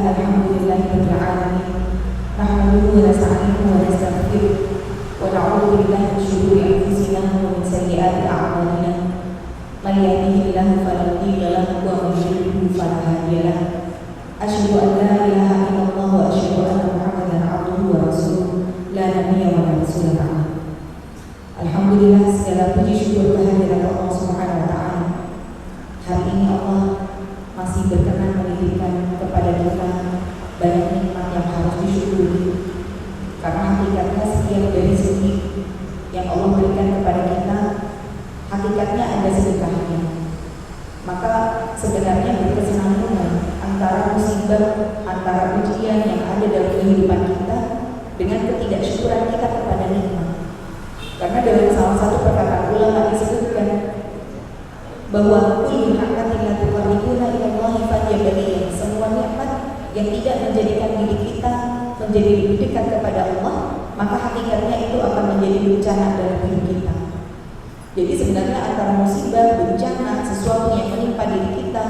Alhamdulillahirabbil alamin. Nahmaduhu wa nasta'inuhu wa nastaghfiruh wa na'udzu billahi min shururi anfusina wa min sayyiati a'malina. Man yahdihillahu fala mudilla lahu wa man yudlil fala hadiya lahu. Asyhadu an la ilaha illallah wa asyhadu anna Muhammadan 'abduhu wa rasuluh la nabiyya wa la rasula ba'da. Alhamdulillah, segala puji syukur kehadirat Allah Subhanahu wa taala. Hari ini Allah masih berkenan menitipkan kepada kita banyak nikmat yang harus disyukuri. Karena hakikatnya setiap dari rezeki yang Allah berikan kepada kita, hakikatnya ada sedekahnya. Maka sebenarnya berkesinambungan antara musibah, antara ujian yang ada dalam kehidupan kita dengan ketidaksyukuran kita kepada nikmat. Karena dalam salah satu perkataan ulama disebutkan bahwa kullu ni'matin la tuqarribuna ila Allahi fadiyabaliya, semua nikmat yang tidak menjadikan diri kita menjadi lebih dekat kepada Allah, maka hakikatnya itu akan menjadi bencana dalam hidup kita. Jadi sebenarnya antara musibah, bencana, sesuatu yang menimpa diri kita,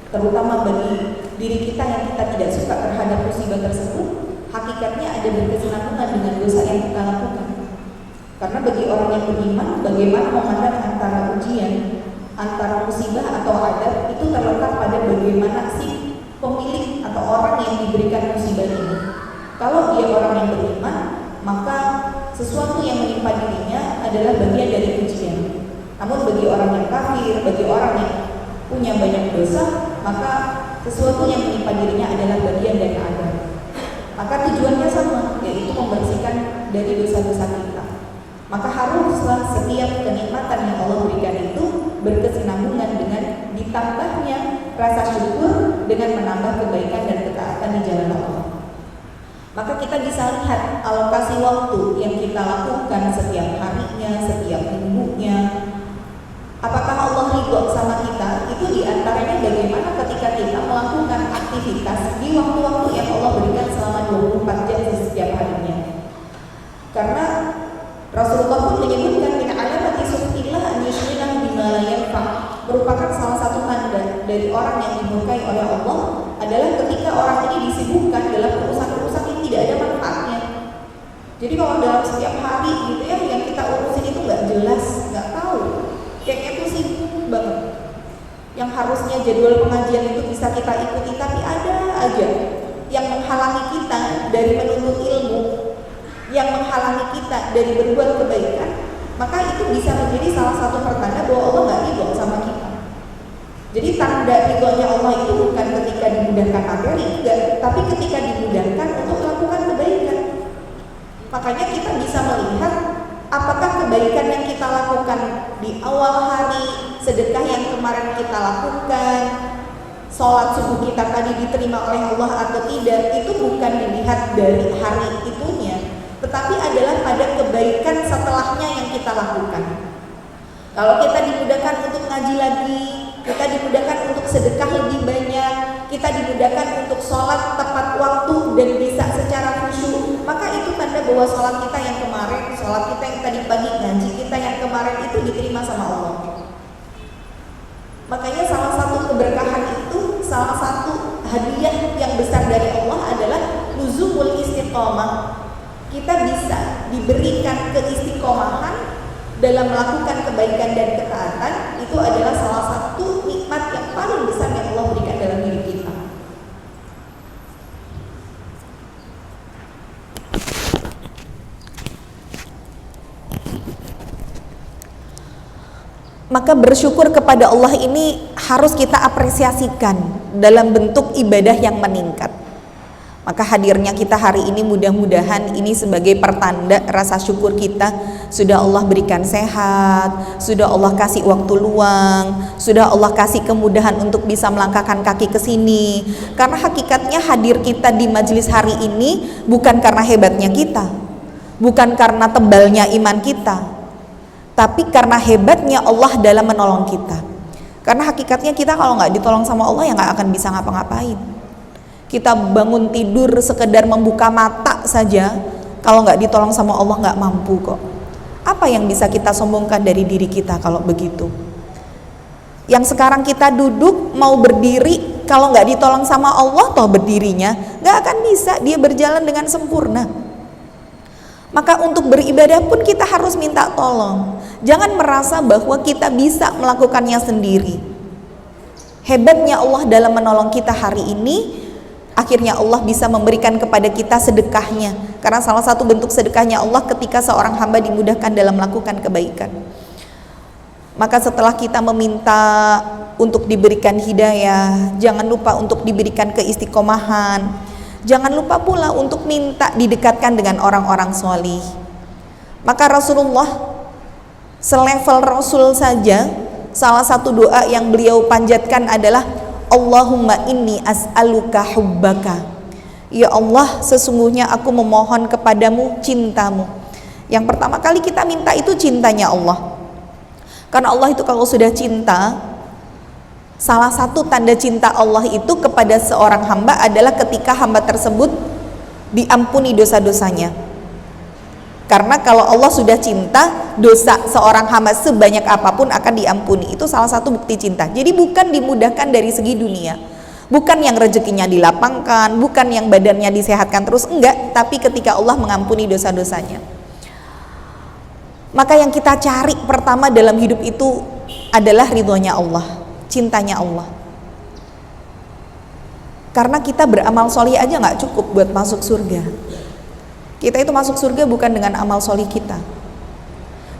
terutama bagi diri kita yang kita tidak suka terhadap musibah tersebut, hakikatnya ada berkesinambungan dengan dosa yang kita lakukan. Karena bagi orang yang beriman, bagaimana memandang antara ujian, antara musibah atau adab, itu terletak pada bagaimana si pemilik atau orang yang diberikan musibah ini. Kalau dia orang yang beriman, maka sesuatu yang menimpa dirinya adalah bagian dari ujian. Namun bagi orang yang kafir, bagi orang yang punya banyak dosa, maka sesuatu yang menimpa dirinya adalah bagian dari adab. Maka tujuannya sama, yaitu membersihkan dari dosa-dosa kita. Maka haruslah setiap kenikmatan yang Allah berikan itu berkesinambungan dengan ditambahnya rasa syukur dengan menambah kebaikan dan ketaatan di jalan Allah. Maka kita bisa lihat alokasi waktu yang kita lakukan setiap harinya, setiap minggunya. Apakah Allah ridho sama kita? Itu diantaranya bagaimana ketika kita melakukan aktivitas di waktu-waktu yang Allah berikan selama 24 jam setiap harinya. Karena Rasulullah pun menyebutkan min alamati suhillah an yushrina bima la yanfa, merupakan salah satu tanda dari orang yang dimurkai oleh Allah adalah ketika orang ini disibukkan dalam urusan-urusan yang tidak ada manfaatnya. Jadi kalau dalam setiap hari gitu ya yang kita urusin itu nggak jelas, nggak tahu, kayaknya tuh sibuk banget. Yang harusnya jadwal pengajian itu bisa kita ikuti, tapi ada aja yang menghalangi kita dari menuntut ilmu, yang menghalangi kita dari berbuat kebaikan, maka itu bisa menjadi salah satu pertanda bahwa Allah nggak ridho sama kita. Jadi tanda ridhonya Allah itu bukan ketika dimudahkan materi, enggak, tapi ketika dimudahkan untuk melakukan kebaikan. Makanya kita bisa melihat apakah kebaikan yang kita lakukan di awal hari, sedekah yang kemarin kita lakukan, sholat subuh kita tadi diterima oleh Allah atau tidak, itu bukan dilihat dari hari itunya, tetapi adalah pada kebaikan setelahnya yang kita lakukan. Kalau kita dimudahkan untuk ngaji lagi, kita dimudahkan untuk sedekah lebih banyak, kita dimudahkan untuk sholat tepat waktu dan bisa secara khusyuk, maka itu tanda bahwa sholat kita yang kemarin, sholat kita yang tadi pagi, ngaji kita yang kemarin itu diterima sama Allah. Makanya salah satu keberkahan itu, salah satu hadiah yang besar dari Allah adalah luzumul istiqomah. Kita bisa diberikan keistiqomahan dalam melakukan kebaikan dan ketaatan. Itu adalah salah satu nikmat yang paling besar yang Allah berikan dalam diri kita. Maka bersyukur kepada Allah ini harus kita apresiasikan dalam bentuk ibadah yang meningkat. Maka hadirnya kita hari ini mudah-mudahan ini sebagai pertanda rasa syukur kita. Sudah Allah berikan sehat, sudah Allah kasih waktu luang, sudah Allah kasih kemudahan untuk bisa melangkahkan kaki ke sini. Karena hakikatnya hadir kita di majelis hari ini bukan karena hebatnya kita, bukan karena tebalnya iman kita, tapi karena hebatnya Allah dalam menolong kita. Karena hakikatnya kita kalau nggak ditolong sama Allah ya nggak akan bisa ngapa-ngapain. Kita bangun tidur sekedar membuka mata saja, kalau nggak ditolong sama Allah nggak mampu kok. Apa yang bisa kita sombongkan dari diri kita kalau begitu? Yang sekarang kita duduk mau berdiri kalau nggak ditolong sama Allah toh berdirinya nggak akan bisa dia berjalan dengan sempurna. Maka untuk beribadah pun kita harus minta tolong. Jangan merasa bahwa kita bisa melakukannya sendiri. Hebatnya Allah dalam menolong kita hari ini, akhirnya Allah bisa memberikan kepada kita sedekahnya. Karena salah satu bentuk sedekahnya Allah ketika seorang hamba dimudahkan dalam melakukan kebaikan. Maka setelah kita meminta untuk diberikan hidayah, jangan lupa untuk diberikan keistiqomahan. Jangan lupa pula untuk minta didekatkan dengan orang-orang solih. Maka Rasulullah selevel Rasul saja, salah satu doa yang beliau panjatkan adalah Allahumma inni as'aluka hubbaka. Ya Allah, sesungguhnya aku memohon kepadamu cintamu. Yang pertama kali kita minta itu cintanya Allah. Karena Allah itu kalau sudah cinta, salah satu tanda cinta Allah itu kepada seorang hamba adalah ketika hamba tersebut diampuni dosa-dosanya. Karena kalau Allah sudah cinta, dosa seorang hamba sebanyak apapun akan diampuni. Itu salah satu bukti cinta. Jadi bukan dimudahkan dari segi dunia, bukan yang rezekinya dilapangkan, bukan yang badannya disehatkan terus, enggak, tapi ketika Allah mengampuni dosa-dosanya. Maka yang kita cari pertama dalam hidup itu adalah ridhonya Allah, cintanya Allah. Karena kita beramal solih aja nggak cukup buat masuk surga. Kita itu masuk surga bukan dengan amal solih kita.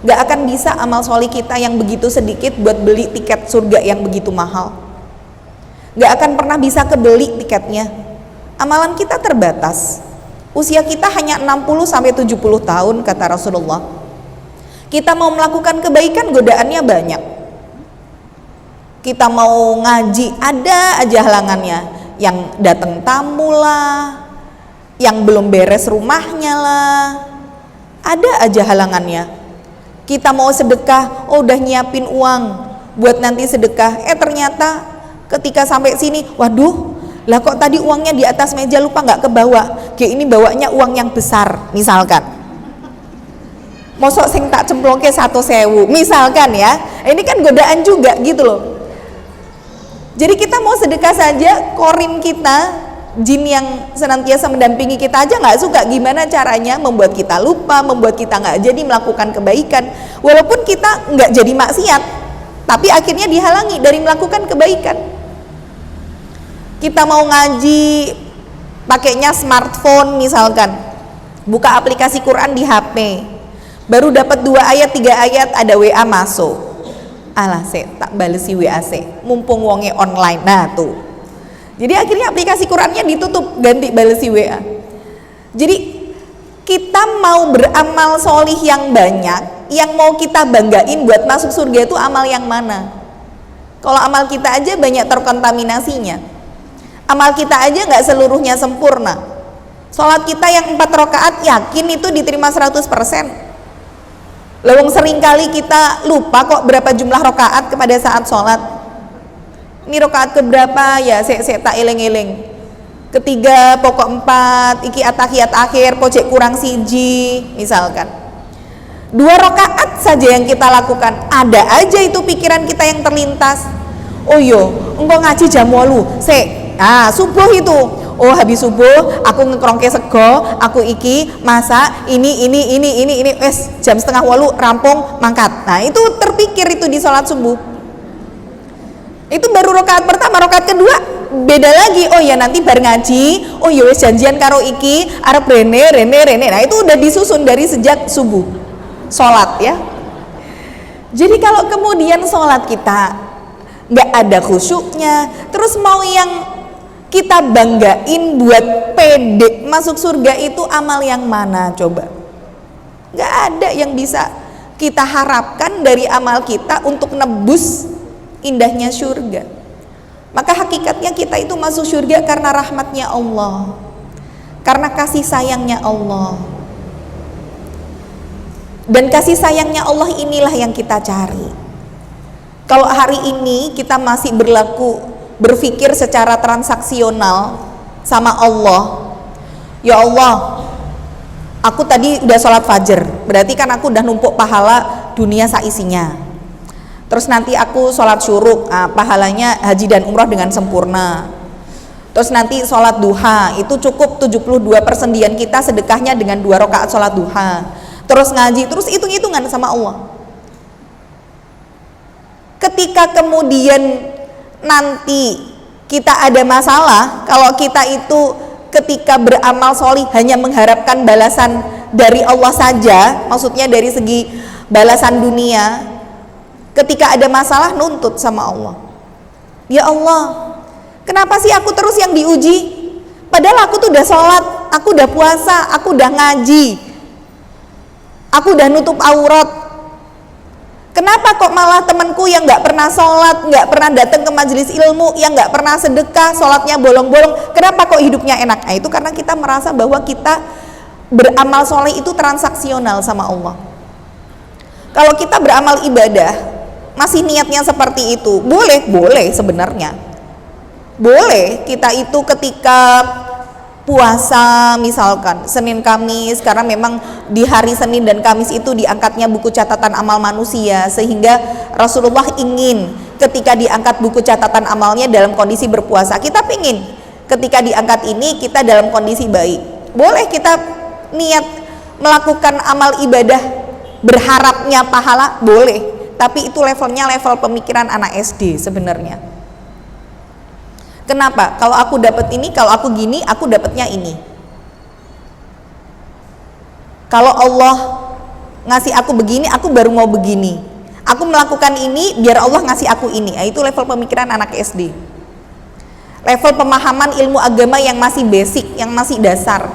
Nggak akan bisa amal solih kita yang begitu sedikit buat beli tiket surga yang begitu mahal. Nggak akan pernah bisa kebeli tiketnya. Amalan kita terbatas. Usia kita hanya 60-70 tahun kata Rasulullah. Kita mau melakukan kebaikan, godaannya banyak. Kita mau ngaji, ada aja halangannya. Yang datang tamu lah, yang belum beres rumahnya lah, ada aja halangannya. Kita mau sedekah, oh udah nyiapin uang buat nanti sedekah, ternyata ketika sampai sini, waduh, lah kok tadi uangnya di atas meja lupa nggak kebawa, kayak ini bawanya uang yang besar misalkan. Mosok sing tak cemplongke 1.000 misalkan ya, ini kan godaan juga gitu loh. Jadi kita mau sedekah saja, korin kita, jin yang senantiasa mendampingi kita aja nggak suka. Gimana caranya membuat kita lupa, membuat kita nggak jadi melakukan kebaikan, walaupun kita nggak jadi maksiat, tapi akhirnya dihalangi dari melakukan kebaikan. Kita mau ngaji pakainya smartphone misalkan, buka aplikasi Quran di HP, baru dapat 2 ayat 3 ayat ada WA masuk, alah tak balesi WA mumpung wonge online. Nah tuh, jadi akhirnya aplikasi Qurannya ditutup, ganti balesi WA. Jadi kita mau beramal solih yang banyak, yang mau kita banggain buat masuk surga itu amal yang mana? Kalau amal kita aja banyak terkontaminasinya, amal kita aja nggak seluruhnya sempurna. Sholat kita yang 4 rakaat yakin itu diterima 100%. Lawang seringkali kita lupa kok berapa jumlah rakaat kepada saat sholat. Ini rakaat keberapa ya, saya tak eling-eling. Ketiga pokok 4, iki atahiyat akhir pojok kurang siji misalkan. 2 rakaat saja yang kita lakukan, ada aja itu pikiran kita yang terlintas. Oh yo, engkau ngaji jam 8, subuh itu. Oh habis subuh aku ngekrongke sego, aku iki masak ini wes jam 7:30 rampung mangkat. Nah itu terpikir itu di sholat subuh. Itu baru rakaat pertama, rakaat kedua beda lagi. Oh ya nanti bar ngaji, oh ya wes janjian karo iki arep rene. Nah itu udah disusun dari sejak subuh sholat ya. Jadi kalau kemudian sholat kita nggak ada khusyuknya, terus mau yang kita banggain buat pede masuk surga itu amal yang mana coba? Nggak ada yang bisa kita harapkan dari amal kita untuk nebus indahnya surga. Maka hakikatnya kita itu masuk surga karena rahmatnya Allah, karena kasih sayangnya Allah. Dan kasih sayangnya Allah inilah yang kita cari. Kalau hari ini kita masih berpikir secara transaksional sama Allah, ya Allah, aku tadi udah sholat fajar, berarti kan aku udah numpuk pahala dunia saisinya. Terus nanti aku sholat syuruk, pahalanya haji dan umroh dengan sempurna. Terus nanti sholat duha, itu cukup 72 persendian kita sedekahnya dengan 2 rakaat sholat duha. Terus ngaji, terus hitung-hitungan sama Allah. Ketika kemudian nanti kita ada masalah, kalau kita itu ketika beramal sholih hanya mengharapkan balasan dari Allah saja, maksudnya dari segi balasan dunia, ketika ada masalah nuntut sama Allah, ya Allah, kenapa sih aku terus yang diuji? Padahal aku tuh udah sholat, aku udah puasa, aku udah ngaji, aku udah nutup aurat. Kenapa kok malah temanku yang nggak pernah sholat, nggak pernah datang ke majelis ilmu, yang nggak pernah sedekah, sholatnya bolong-bolong, kenapa kok hidupnya enak? Nah, itu karena kita merasa bahwa kita beramal soleh itu transaksional sama Allah. Kalau kita beramal ibadah, masih niatnya seperti itu, boleh sebenarnya. Boleh kita itu ketika puasa misalkan Senin Kamis, karena memang di hari Senin dan Kamis itu diangkatnya buku catatan amal manusia, sehingga Rasulullah ingin ketika diangkat buku catatan amalnya dalam kondisi berpuasa. Kita pingin ketika diangkat ini kita dalam kondisi baik. Boleh kita niat melakukan amal ibadah berharapnya pahala, boleh, tapi itu levelnya level pemikiran anak SD sebenarnya. Kenapa? Kalau aku dapat ini, kalau aku gini, aku dapatnya ini. Kalau Allah ngasih aku begini, aku baru mau begini. Aku melakukan ini biar Allah ngasih aku ini. Nah, itu level pemikiran anak SD. Level pemahaman ilmu agama yang masih basic, yang masih dasar.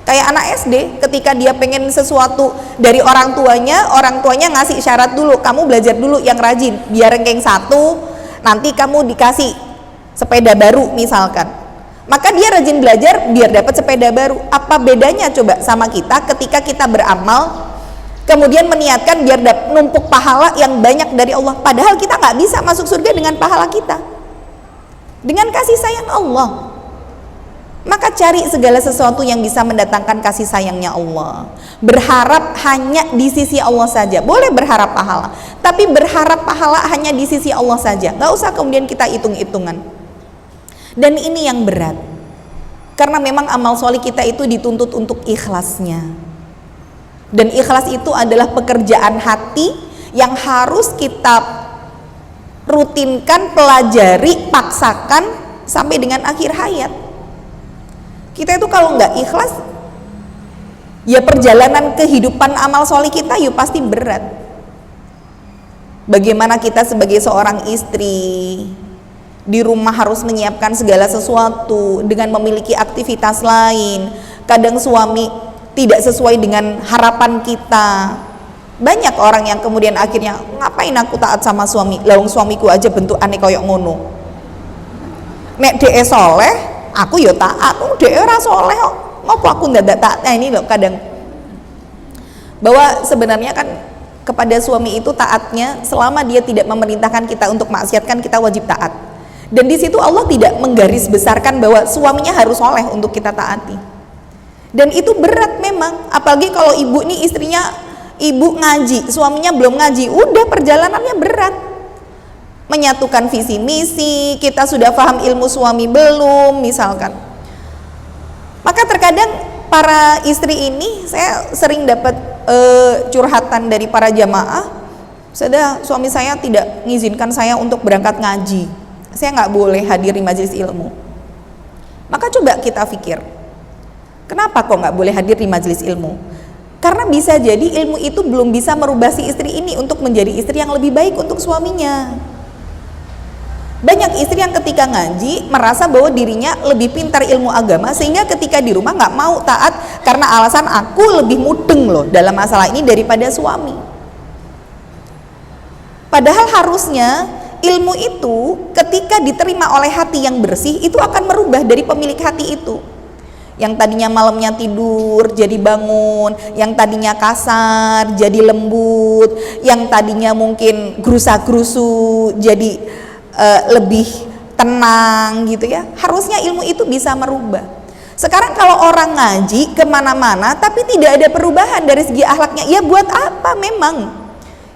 Kayak anak SD, ketika dia pengen sesuatu dari orang tuanya ngasih syarat dulu, kamu belajar dulu yang rajin, biar ranking 1, nanti kamu dikasih sepeda baru misalkan. Maka dia rajin belajar biar dapat sepeda baru. Apa bedanya coba sama kita ketika kita beramal kemudian meniatkan biar numpuk pahala yang banyak dari Allah, padahal kita nggak bisa masuk surga dengan pahala kita, dengan kasih sayang Allah. Maka cari segala sesuatu yang bisa mendatangkan kasih sayangnya Allah. Berharap hanya di sisi Allah saja. Boleh berharap pahala, tapi berharap pahala hanya di sisi Allah saja. Nggak usah kemudian kita hitung-hitungan. Dan ini yang berat, karena memang amal soleh kita itu dituntut untuk ikhlasnya. Dan ikhlas itu adalah pekerjaan hati yang harus kita rutinkan, pelajari, paksakan sampai dengan akhir hayat. Kita itu kalau nggak ikhlas, ya perjalanan kehidupan amal soleh kita ya pasti berat. Bagaimana kita sebagai seorang istri di rumah harus menyiapkan segala sesuatu dengan memiliki aktivitas lain. Kadang suami tidak sesuai dengan harapan kita. Banyak orang yang kemudian akhirnya, ngapain aku taat sama suami, lawang suamiku aja bentuk aneh koyok ngono. Nek dhek soleh, aku yo taat. Dhek ora soleh kok, ngopo aku ndak taat. Nah ini loh kadang, bahwa sebenarnya kan kepada suami itu taatnya selama dia tidak memerintahkan kita untuk maksiat, kan kita wajib taat. Dan di situ Allah tidak menggarisbesarkan bahwa suaminya harus soleh untuk kita taati. Dan itu berat memang, apalagi kalau ibu nih istrinya, ibu ngaji, suaminya belum ngaji, udah perjalanannya berat. Menyatukan visi misi, kita sudah paham ilmu suami belum misalkan. Maka terkadang para istri ini, saya sering dapat curhatan dari para jamaah, suami saya tidak mengizinkan saya untuk berangkat ngaji, saya nggak boleh hadir di majelis ilmu. Maka coba kita pikir, kenapa kok nggak boleh hadir di majelis ilmu? Karena bisa jadi ilmu itu belum bisa merubah si istri ini untuk menjadi istri yang lebih baik untuk suaminya. Banyak istri yang ketika ngaji merasa bahwa dirinya lebih pintar ilmu agama, sehingga ketika di rumah nggak mau taat karena alasan aku lebih mudeng loh dalam masalah ini daripada suami. Padahal harusnya ilmu itu ketika diterima oleh hati yang bersih itu akan merubah dari pemilik hati itu. Yang tadinya malamnya tidur jadi bangun, yang tadinya kasar jadi lembut, yang tadinya mungkin gerusa-gerusu jadi lebih tenang gitu ya. Harusnya ilmu itu bisa merubah. Sekarang kalau orang ngaji kemana-mana tapi tidak ada perubahan dari segi akhlaknya, ya buat apa memang?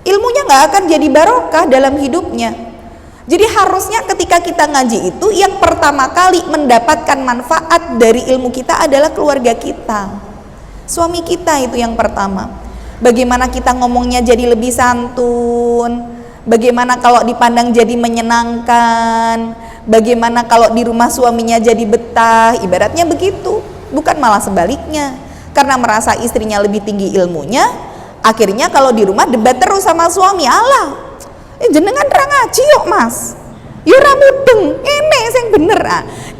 Ilmunya nggak akan jadi barokah dalam hidupnya. Jadi harusnya ketika kita ngaji itu yang pertama kali mendapatkan manfaat dari ilmu kita adalah keluarga kita, suami kita, itu yang pertama. Bagaimana kita ngomongnya jadi lebih santun, bagaimana kalau dipandang jadi menyenangkan, bagaimana kalau di rumah suaminya jadi betah, ibaratnya begitu. Bukan malah sebaliknya, karena merasa istrinya lebih tinggi ilmunya, akhirnya kalau di rumah debat terus sama suami. Alah, jenengan ra ngaji yuk mas, ya ra mudeng, ini yang bener.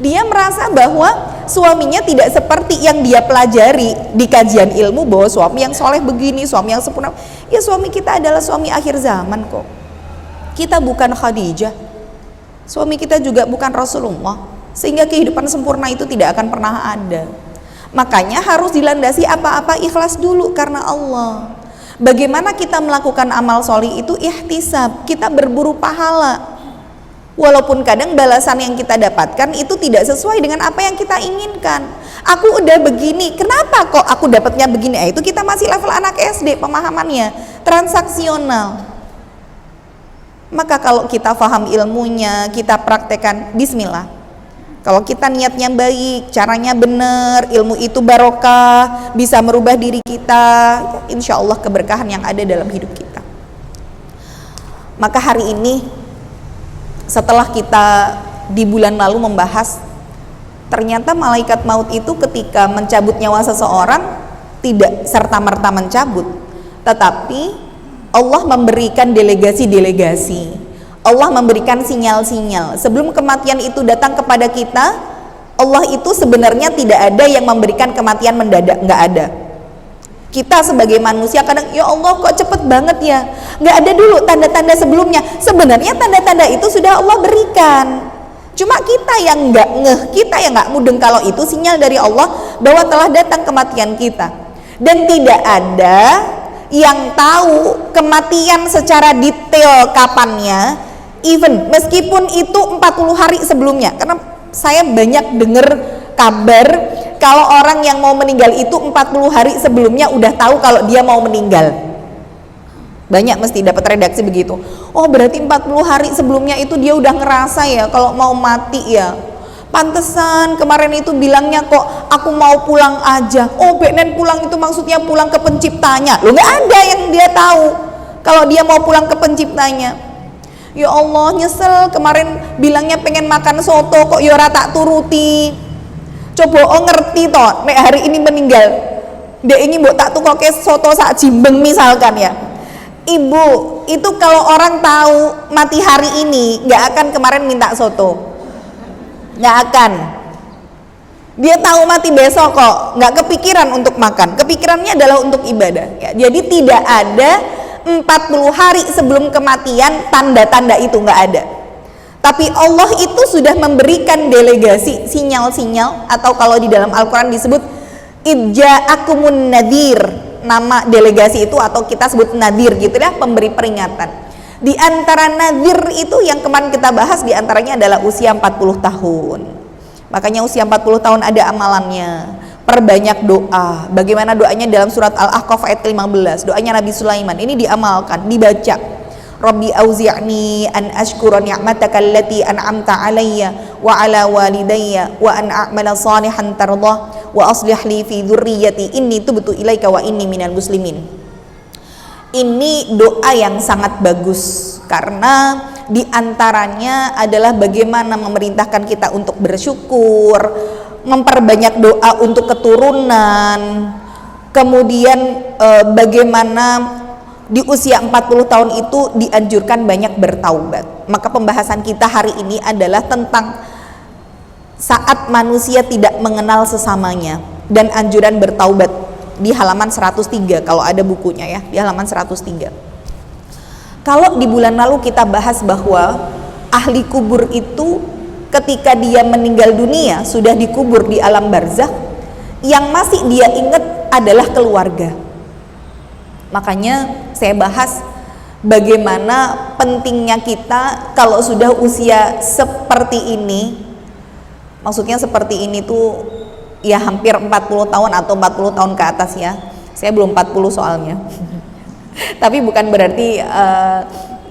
Dia merasa bahwa suaminya tidak seperti yang dia pelajari di kajian ilmu, bahwa suami yang soleh begini, suami yang sempurna. Ya suami kita adalah suami akhir zaman kok. Kita bukan Khadijah, suami kita juga bukan Rasulullah, sehingga kehidupan sempurna itu tidak akan pernah ada. Makanya harus dilandasi apa-apa ikhlas dulu karena Allah. Bagaimana kita melakukan amal solih itu ihtisab, kita berburu pahala, walaupun kadang balasan yang kita dapatkan itu tidak sesuai dengan apa yang kita inginkan. Aku udah begini, kenapa kok aku dapatnya begini? Itu kita masih level anak SD pemahamannya, transaksional. Maka kalau kita paham ilmunya, kita praktekkan, bismillah. Kalau kita niatnya baik, caranya benar, ilmu itu barokah, bisa merubah diri kita, insya Allah keberkahan yang ada dalam hidup kita. Maka hari ini, setelah kita di bulan lalu membahas, ternyata malaikat maut itu ketika mencabut nyawa seseorang tidak serta-merta mencabut, tetapi Allah memberikan delegasi-delegasi. Allah memberikan sinyal-sinyal. Sebelum kematian itu datang kepada kita, Allah itu sebenarnya tidak ada yang memberikan kematian mendadak, nggak ada. Kita sebagai manusia kadang, ya Allah kok cepet banget ya, nggak ada dulu tanda-tanda sebelumnya. Sebenarnya tanda-tanda itu sudah Allah berikan, cuma kita yang nggak ngeh, kita yang nggak mudeng kalau itu sinyal dari Allah bahwa telah datang kematian kita. Dan tidak ada yang tahu kematian secara detail kapannya, even meskipun itu 40 hari sebelumnya. Karena saya banyak dengar kabar kalau orang yang mau meninggal itu 40 hari sebelumnya udah tahu kalau dia mau meninggal. Banyak mesti dapat redaksi begitu. Oh berarti 40 hari sebelumnya itu dia udah ngerasa ya kalau mau mati ya. Pantesan kemarin itu bilangnya kok aku mau pulang aja. Oh Benen pulang itu maksudnya pulang ke penciptanya. Loh nggak ada yang dia tahu kalau dia mau pulang ke penciptanya. Ya Allah nyesel kemarin bilangnya pengen makan soto kok yora tak turuti. Coba ngerti toh nek hari ini meninggal dia ingin mbok tak tuh kok soto sak jimbeng misalkan ya. Ibu itu kalau orang tahu mati hari ini nggak akan kemarin minta soto, nggak akan. Dia tahu mati besok kok nggak kepikiran untuk makan, kepikirannya adalah untuk ibadah ya. Jadi tidak ada 40 hari sebelum kematian tanda-tanda itu nggak ada. Tapi Allah itu sudah memberikan delegasi, sinyal-sinyal, atau kalau di dalam Al-Quran disebut idja'akumun nadhir, nama delegasi itu, atau kita sebut nadir gitu ya, pemberi peringatan. Di antara nadir itu yang kemarin kita bahas diantaranya adalah usia 40 tahun. Makanya usia 40 tahun ada amalannya. Perbanyak doa. Bagaimana doanya dalam surat Al-Ahqaf ayat 15, doanya Nabi Sulaiman ini diamalkan, dibaca. Rabbi auzi'ni an ashkura ni'mataka allati an'amta alayya wa ala walidayya wa an a'mala salihan tardah wa aslih li fi dzurriyyati inni tubtu ilaika wa inni minal muslimin. Ini doa yang sangat bagus karena diantaranya adalah bagaimana memerintahkan kita untuk bersyukur, memperbanyak doa untuk keturunan, kemudian bagaimana di usia 40 tahun itu dianjurkan banyak bertaubat. Maka pembahasan kita hari ini adalah tentang saat manusia tidak mengenal sesamanya dan anjuran bertaubat di halaman 103 kalau ada bukunya ya, di halaman 103. Kalau di bulan lalu kita bahas bahwa ahli kubur itu ketika dia meninggal dunia sudah dikubur di alam barzakh, yang masih dia ingat adalah keluarga. Makanya saya bahas bagaimana pentingnya kita kalau sudah usia seperti ini, maksudnya seperti ini tuh ya hampir 40 tahun atau 40 tahun ke atas ya. Saya belum 40 soalnya. Tapi bukan berarti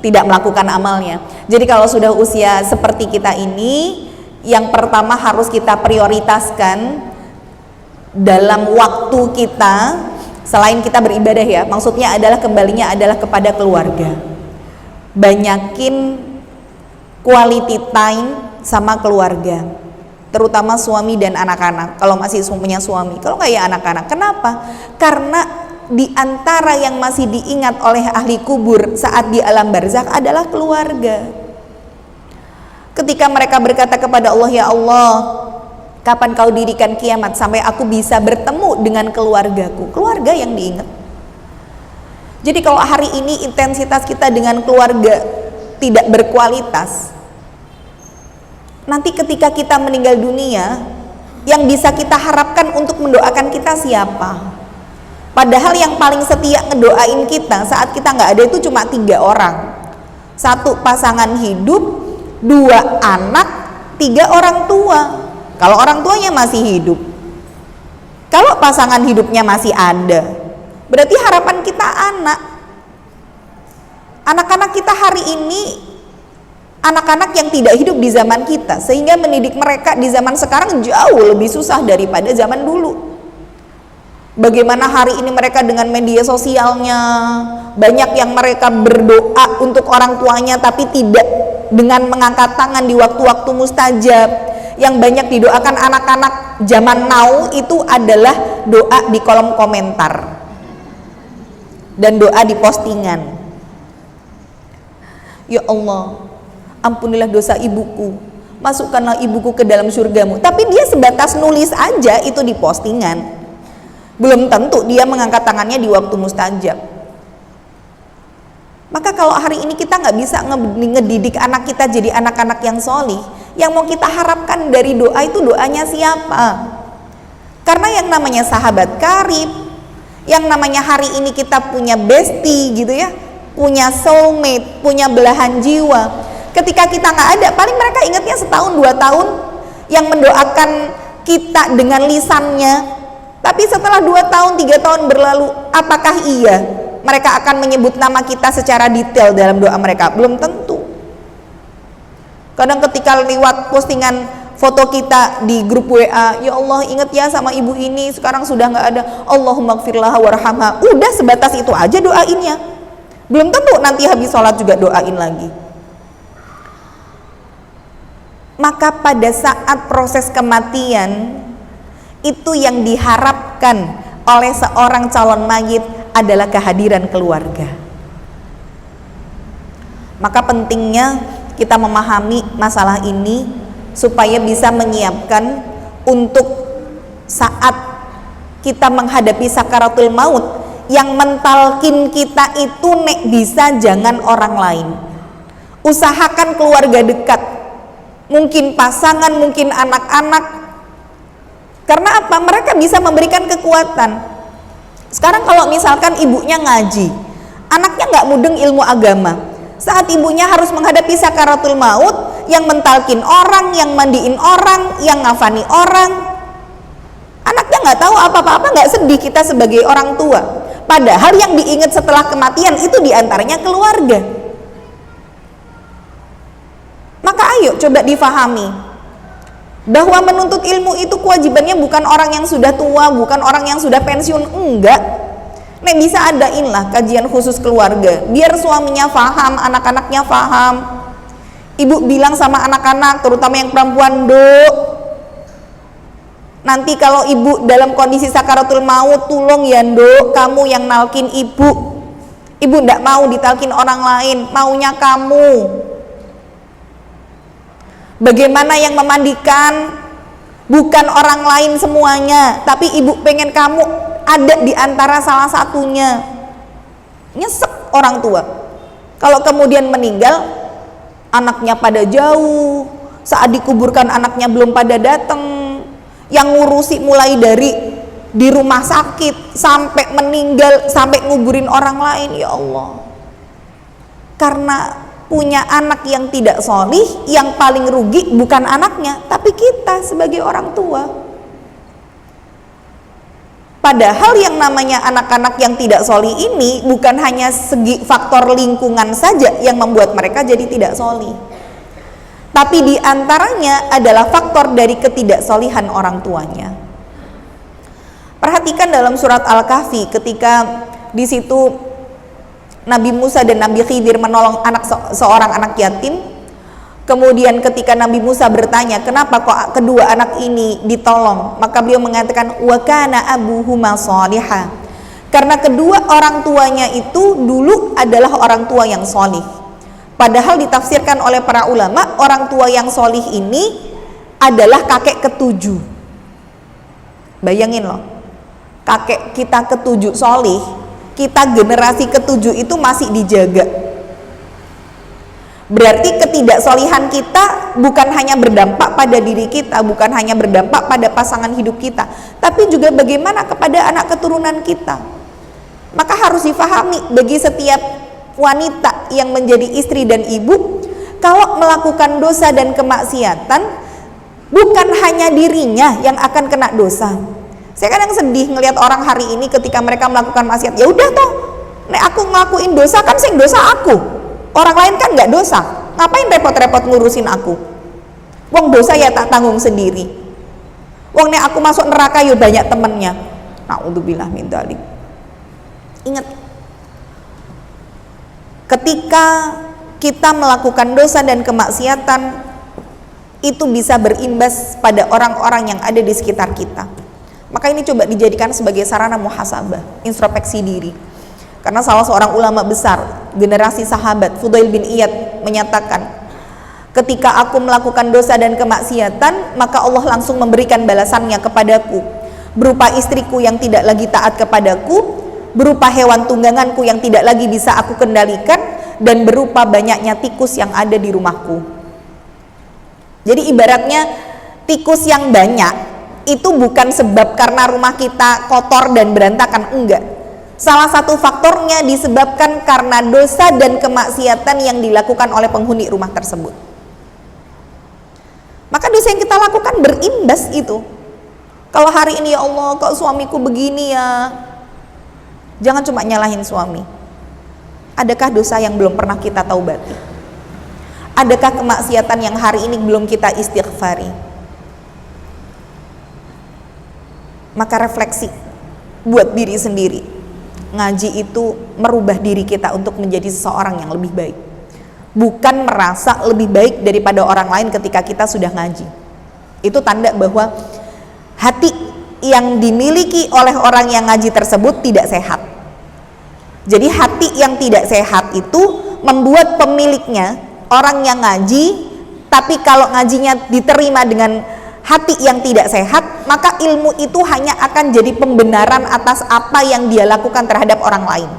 tidak melakukan amalnya. Jadi kalau sudah usia seperti kita ini, yang pertama harus kita prioritaskan dalam waktu kita, selain kita beribadah ya, maksudnya adalah kembalinya adalah kepada keluarga. Banyakin quality time sama keluarga, terutama suami dan anak-anak. Kalau masih punya suami, kalau nggak ya anak-anak. Kenapa? Karena di antara yang masih diingat oleh ahli kubur saat di alam barzakh adalah keluarga. Ketika mereka berkata kepada Allah, ya Allah, kapan kau dirikan kiamat sampai aku bisa bertemu dengan keluargaku? Keluarga yang diingat. Jadi kalau hari ini intensitas kita dengan keluarga tidak berkualitas, nanti ketika kita meninggal dunia, yang bisa kita harapkan untuk mendoakan kita siapa? Padahal yang paling setia ngedoain kita saat kita nggak ada itu cuma 3 orang. 1 pasangan hidup, 2 anak, 3 orang tua. Kalau orang tuanya masih hidup. Kalau pasangan hidupnya masih ada, berarti harapan kita anak. Anak-anak kita hari ini anak-anak yang tidak hidup di zaman kita, sehingga mendidik mereka di zaman sekarang jauh lebih susah daripada zaman dulu. Bagaimana hari ini mereka dengan media sosialnya, banyak yang mereka berdoa untuk orang tuanya tapi tidak dengan mengangkat tangan di waktu-waktu mustajab. Yang banyak didoakan anak-anak zaman now itu adalah doa di kolom komentar dan doa di postingan. Ya Allah, ampunilah dosa ibuku, masukkanlah ibuku ke dalam surgamu. Tapi dia sebatas nulis aja itu di postingan, belum tentu dia mengangkat tangannya di waktu mustajab. Maka kalau hari ini kita nggak bisa ngedidik anak kita jadi anak-anak yang solih, yang mau kita harapkan dari doa itu doanya siapa? Karena yang namanya sahabat karib, yang namanya hari ini kita punya bestie gitu ya, punya soulmate, punya belahan jiwa. Ketika kita nggak ada, paling mereka ingatnya setahun 2 tahun yang mendoakan kita dengan lisannya. Tapi setelah 2 tahun, 3 tahun berlalu, apakah iya mereka akan menyebut nama kita secara detail dalam doa mereka? Belum tentu. Kadang ketika lewat postingan foto kita di grup WA, ya Allah ingat ya sama ibu ini, sekarang sudah nggak ada, Allahumma gfirlaha warhamha. Udah sebatas itu aja doainnya. Belum tentu nanti habis sholat juga doain lagi. Maka pada saat proses kematian, itu yang diharapkan oleh seorang calon mayit adalah kehadiran keluarga. Maka pentingnya kita memahami masalah ini supaya bisa menyiapkan untuk saat kita menghadapi sakaratul maut, yang mentalkin kita itu nek bisa jangan orang lain. Usahakan keluarga dekat, mungkin pasangan, mungkin anak-anak. Karena apa? Mereka bisa memberikan kekuatan. Sekarang kalau misalkan ibunya ngaji, anaknya nggak mudeng ilmu agama, saat ibunya harus menghadapi sakaratul maut, yang mentalkin orang, yang mandiin orang, yang ngafani orang, anaknya nggak tahu apa-apa, nggak sedih kita sebagai orang tua. Padahal yang diingat setelah kematian itu diantaranya keluarga. Maka ayo coba difahami bahwa menuntut ilmu itu kewajibannya bukan orang yang sudah tua, bukan orang yang sudah pensiun, enggak. Nek bisa adainlah kajian khusus keluarga, biar suaminya paham, anak-anaknya paham. Ibu bilang sama anak-anak, terutama yang perempuan, Dok, nanti kalau ibu dalam kondisi sakaratul maut, tolong ya Dok, kamu yang nalkin ibu. Ibu ndak mau ditalkin orang lain, maunya kamu. Bagaimana yang memandikan bukan orang lain semuanya, tapi ibu pengen kamu ada di antara salah satunya. Nyesek orang tua kalau kemudian meninggal, anaknya pada jauh, saat dikuburkan anaknya belum pada datang, yang ngurusi mulai dari di rumah sakit sampai meninggal, sampai nguburin orang lain. Ya Allah, karena punya anak yang tidak solih, yang paling rugi bukan anaknya, tapi kita sebagai orang tua. Padahal yang namanya anak-anak yang tidak solih ini bukan hanya segi faktor lingkungan saja yang membuat mereka jadi tidak solih, tapi diantaranya adalah faktor dari ketidaksolihan orang tuanya. Perhatikan dalam surat Al-Kahfi ketika di situ Nabi Musa dan Nabi Khidir menolong seorang anak yatim. Kemudian ketika Nabi Musa bertanya, kenapa kok kedua anak ini ditolong? Maka beliau mengatakan, wa kana abuhuma sholiha. Karena kedua orang tuanya itu dulu adalah orang tua yang solih. Padahal ditafsirkan oleh para ulama, orang tua yang solih ini adalah kakek ketujuh. Bayangin loh, kakek kita ketujuh solih, kita generasi ketujuh itu masih dijaga. Berarti ketidaksolihan kita bukan hanya berdampak pada diri kita, bukan hanya berdampak pada pasangan hidup kita, tapi juga bagaimana kepada anak keturunan kita. Maka harus difahami bagi setiap wanita yang menjadi istri dan ibu, kalau melakukan dosa dan kemaksiatan, bukan hanya dirinya yang akan kena dosa. Saya kadang sedih ngelihat orang hari ini ketika mereka melakukan maksiat, ya udah toh, nek aku ngelakuin dosa kan sing dosa aku. Orang lain kan nggak dosa, ngapain repot-repot ngurusin aku? Wong dosa ya tak tanggung sendiri. Wong nek aku masuk neraka ya banyak temennya. Naudzubillah min dzalik. Ingat, ketika kita melakukan dosa dan kemaksiatan, itu bisa berimbas pada orang-orang yang ada di sekitar kita. Maka ini coba dijadikan sebagai sarana muhasabah, introspeksi diri. Karena salah seorang ulama besar generasi sahabat, Fudail bin Iyad, menyatakan, ketika aku melakukan dosa dan kemaksiatan, maka Allah langsung memberikan balasannya kepadaku berupa istriku yang tidak lagi taat kepadaku, berupa hewan tungganganku yang tidak lagi bisa aku kendalikan, dan berupa banyaknya tikus yang ada di rumahku. Jadi ibaratnya tikus yang banyak itu bukan sebab karena rumah kita kotor dan berantakan, enggak. Salah satu faktornya disebabkan karena dosa dan kemaksiatan yang dilakukan oleh penghuni rumah tersebut. Maka dosa yang kita lakukan berimbas itu. Kalau hari ini, ya Allah, kok suamiku begini ya, jangan cuma nyalahin suami. Adakah dosa yang belum pernah kita taubati? Adakah kemaksiatan yang hari ini belum kita istighfari? Maka refleksi buat diri sendiri. Ngaji itu merubah diri kita untuk menjadi seseorang yang lebih baik, bukan merasa lebih baik daripada orang lain ketika kita sudah ngaji. Itu tanda bahwa hati yang dimiliki oleh orang yang ngaji tersebut tidak sehat. Jadi hati yang tidak sehat itu membuat pemiliknya, orang yang ngaji, tapi kalau ngajinya diterima dengan hati yang tidak sehat, maka ilmu itu hanya akan jadi pembenaran atas apa yang dia lakukan terhadap orang lain.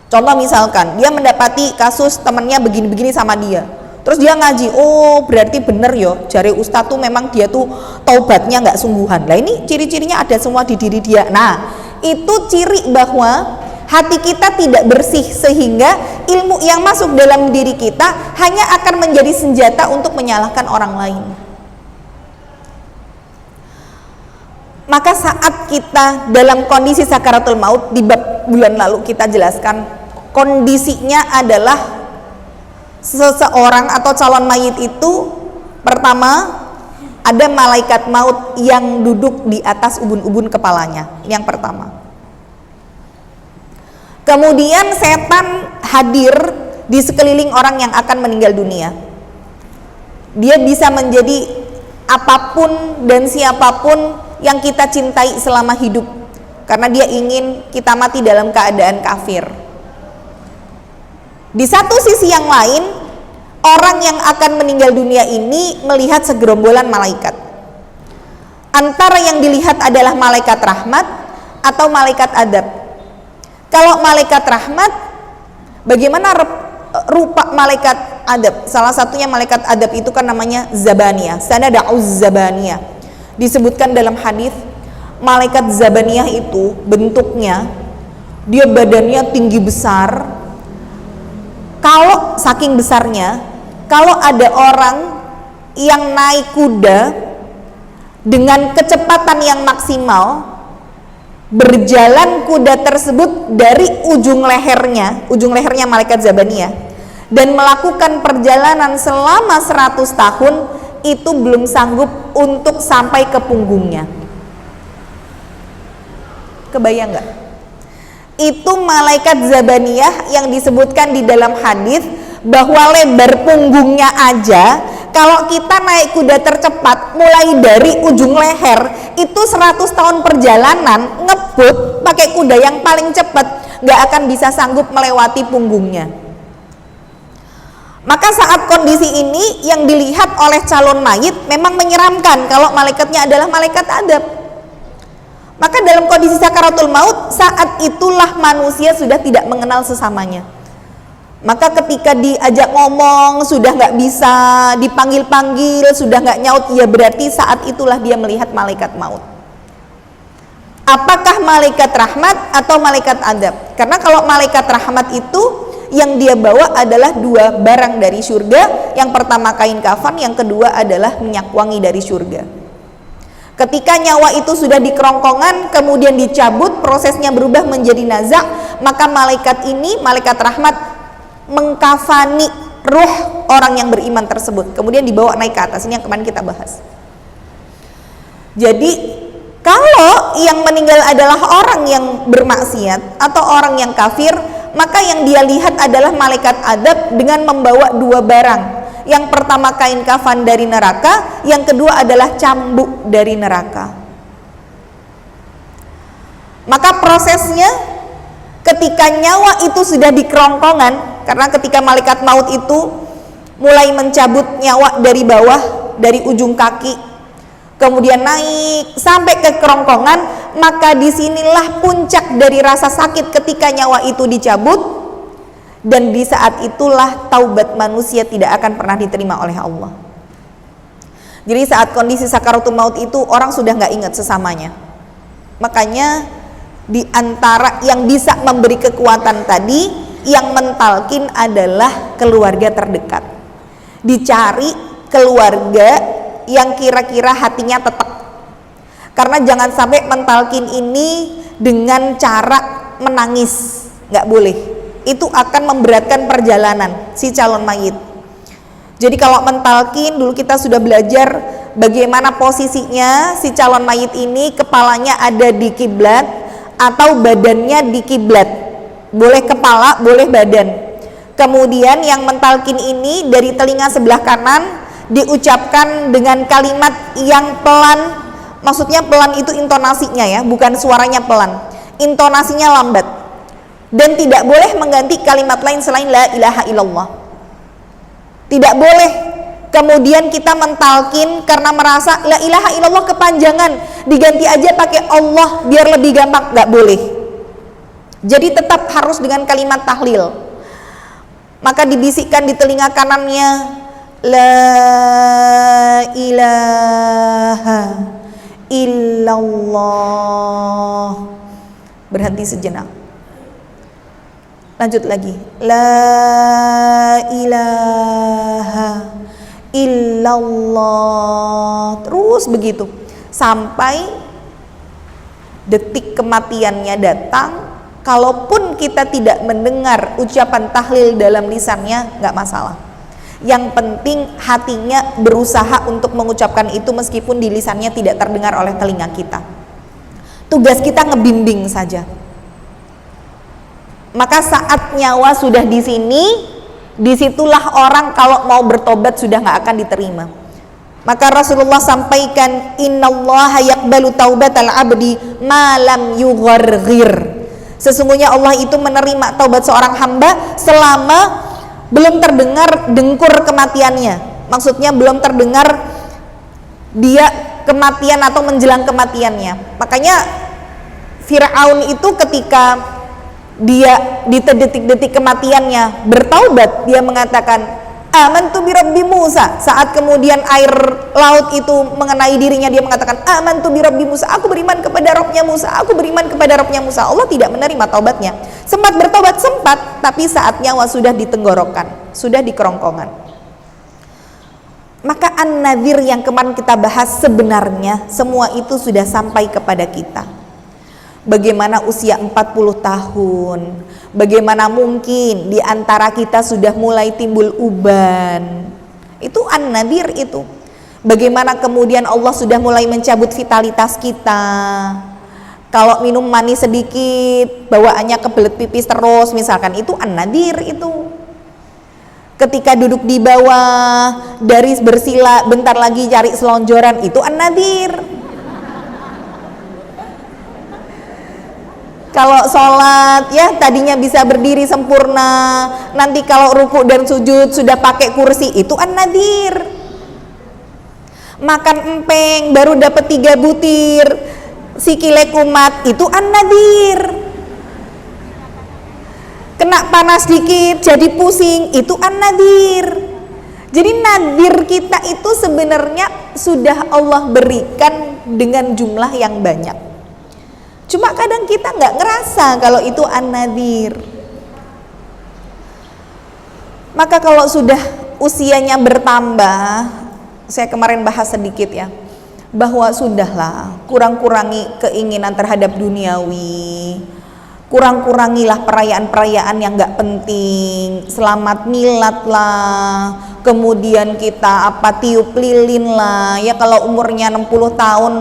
Contoh misalkan, dia mendapati kasus temannya begini-begini sama dia, terus dia ngaji, oh berarti bener yo, jari ustadz tuh memang dia tuh taubatnya nggak sungguhan. Lah ini ciri-cirinya ada semua di diri dia. Nah, itu ciri bahwa hati kita tidak bersih, sehingga ilmu yang masuk dalam diri kita hanya akan menjadi senjata untuk menyalahkan orang lain. Maka saat kita dalam kondisi sakaratul maut, di bab bulan lalu kita jelaskan, kondisinya adalah seseorang atau calon mayit itu, pertama ada malaikat maut yang duduk di atas ubun-ubun kepalanya, yang pertama. Kemudian setan hadir di sekeliling orang yang akan meninggal dunia. Dia bisa menjadi apapun dan siapapun yang kita cintai selama hidup, karena dia ingin kita mati dalam keadaan kafir. Di satu sisi yang lain, orang yang akan meninggal dunia ini melihat segerombolan malaikat. Antara yang dilihat adalah malaikat rahmat atau malaikat adab. Kalau malaikat rahmat, bagaimana rupa malaikat adab? Salah satunya malaikat adab itu kan namanya Zabaniyah, sanada'uz Zabaniyah. Disebutkan dalam hadis, malaikat Zabaniyah itu bentuknya, dia badannya tinggi besar. Kalau saking besarnya, kalau ada orang yang naik kuda dengan kecepatan yang maksimal, berjalan kuda tersebut dari ujung lehernya malaikat Zabaniyah, dan melakukan perjalanan selama 100 tahun, itu belum sanggup untuk sampai ke punggungnya. Kebayang nggak? Itu malaikat Zabaniyah yang disebutkan di dalam hadis bahwa lebar punggungnya aja, kalau kita naik kuda tercepat mulai dari ujung leher itu 100 tahun perjalanan ngebut pakai kuda yang paling cepat nggak akan bisa sanggup melewati punggungnya. Maka saat kondisi ini yang dilihat oleh calon mayit memang menyeramkan kalau malaikatnya adalah malaikat adab. Maka dalam kondisi sakaratul maut, saat itulah manusia sudah tidak mengenal sesamanya. Maka ketika diajak ngomong sudah nggak bisa, dipanggil-panggil sudah nggak nyaut, ya berarti saat itulah dia melihat malaikat maut. Apakah malaikat rahmat atau malaikat adab? Karena kalau malaikat rahmat itu yang dia bawa adalah 2 barang dari surga. Yang pertama kain kafan, yang kedua adalah minyak wangi dari surga. Ketika nyawa itu sudah di kerongkongan, kemudian dicabut, prosesnya berubah menjadi nazak, maka malaikat ini, malaikat rahmat, mengkafani ruh orang yang beriman tersebut, kemudian dibawa naik ke atas. Ini yang kemarin kita bahas. Jadi kalau yang meninggal adalah orang yang bermaksiat atau orang yang kafir, maka yang dia lihat adalah malaikat adab dengan membawa 2 barang. Yang pertama kain kafan dari neraka, yang kedua adalah cambuk dari neraka. Maka prosesnya ketika nyawa itu sudah di kerongkongan, karena ketika malaikat maut itu mulai mencabut nyawa dari bawah, dari ujung kaki, kemudian naik sampai ke kerongkongan, maka disinilah puncak dari rasa sakit ketika nyawa itu dicabut. Dan di saat itulah taubat manusia tidak akan pernah diterima oleh Allah. Jadi saat kondisi sakaratul maut itu orang sudah nggak ingat sesamanya. Makanya di antara yang bisa memberi kekuatan tadi, yang mentalkin adalah keluarga terdekat. Dicari keluarga yang kira-kira hatinya tetap. Karena jangan sampai mentalkin ini dengan cara menangis, nggak boleh. Itu akan memberatkan perjalanan si calon mayit. Jadi kalau mentalkin, dulu kita sudah belajar bagaimana posisinya si calon mayit ini, kepalanya ada di kiblat atau badannya di kiblat. Boleh kepala, boleh badan. Kemudian yang mentalkin ini dari telinga sebelah kanan diucapkan dengan kalimat yang pelan. Maksudnya pelan itu intonasinya ya, bukan suaranya pelan. Intonasinya lambat. Dan tidak boleh mengganti kalimat lain selain la ilaha illallah. Tidak boleh kemudian kita mentalkin karena merasa la ilaha illallah kepanjangan, diganti aja pakai Allah biar lebih gampang, nggak boleh. Jadi tetap harus dengan kalimat tahlil. Maka dibisikkan di telinga kanannya la ilaha illallah. Berhenti sejenak. Lanjut lagi, la ilaha illallah, terus begitu sampai detik kematiannya datang. Kalaupun kita tidak mendengar ucapan tahlil dalam lisannya, nggak masalah. Yang penting hatinya berusaha untuk mengucapkan itu meskipun di lisannya tidak terdengar oleh telinga kita. Tugas kita ngebimbing saja. Maka saat nyawa sudah di sini, disitulah orang kalau mau bertobat sudah nggak akan diterima. Maka Rasulullah sampaikan, innallaha yaqbalu taubatal abdi ma lam yugharghir. Sesungguhnya Allah itu menerima taubat seorang hamba selama belum terdengar dengkur kematiannya. Maksudnya belum terdengar dia kematian atau menjelang kematiannya. Makanya Fir'aun itu ketika dia di detik-detik kematiannya bertaubat, dia mengatakan amantu bi rabbi Musa. Saat kemudian air laut itu mengenai dirinya, dia mengatakan amantu bi rabbi Musa, aku beriman kepada Rabbnya Musa, aku beriman kepada Rabbnya Musa. Allah tidak menerima taubatnya. Sempat bertobat, sempat, tapi saat nyawa sudah di tenggorokan, sudah di kerongkongan. Maka an-nadhir yang kemarin kita bahas sebenarnya semua itu sudah sampai kepada kita. Bagaimana usia 40 tahun? Bagaimana mungkin di antara kita sudah mulai timbul uban? Itu an-nadhir itu. Bagaimana kemudian Allah sudah mulai mencabut vitalitas kita. Kalau minum manis sedikit, bawaannya kebelet pipis terus misalkan, itu an-nadhir itu. Ketika duduk di bawah, dari bersila, bentar lagi cari selonjoran, itu an-nadhir. Kalau sholat ya tadinya bisa berdiri sempurna, nanti kalau ruku dan sujud sudah pakai kursi, itu an-nadhir. Makan empeng baru dapat 3 butir, sikile kumat, itu an-nadhir. Kena panas dikit jadi pusing, itu an-nadhir. Jadi nadhir kita itu sebenarnya sudah Allah berikan dengan jumlah yang banyak. Cuma kadang kita nggak ngerasa kalau itu an-nadhir. Maka kalau sudah usianya bertambah, saya kemarin bahas sedikit ya, bahwa sudahlah kurang-kurangi keinginan terhadap duniawi, kurang-kurangilah perayaan-perayaan yang nggak penting, selamat milad lah, kemudian kita tiup lilin lah, ya kalau umurnya 60 tahun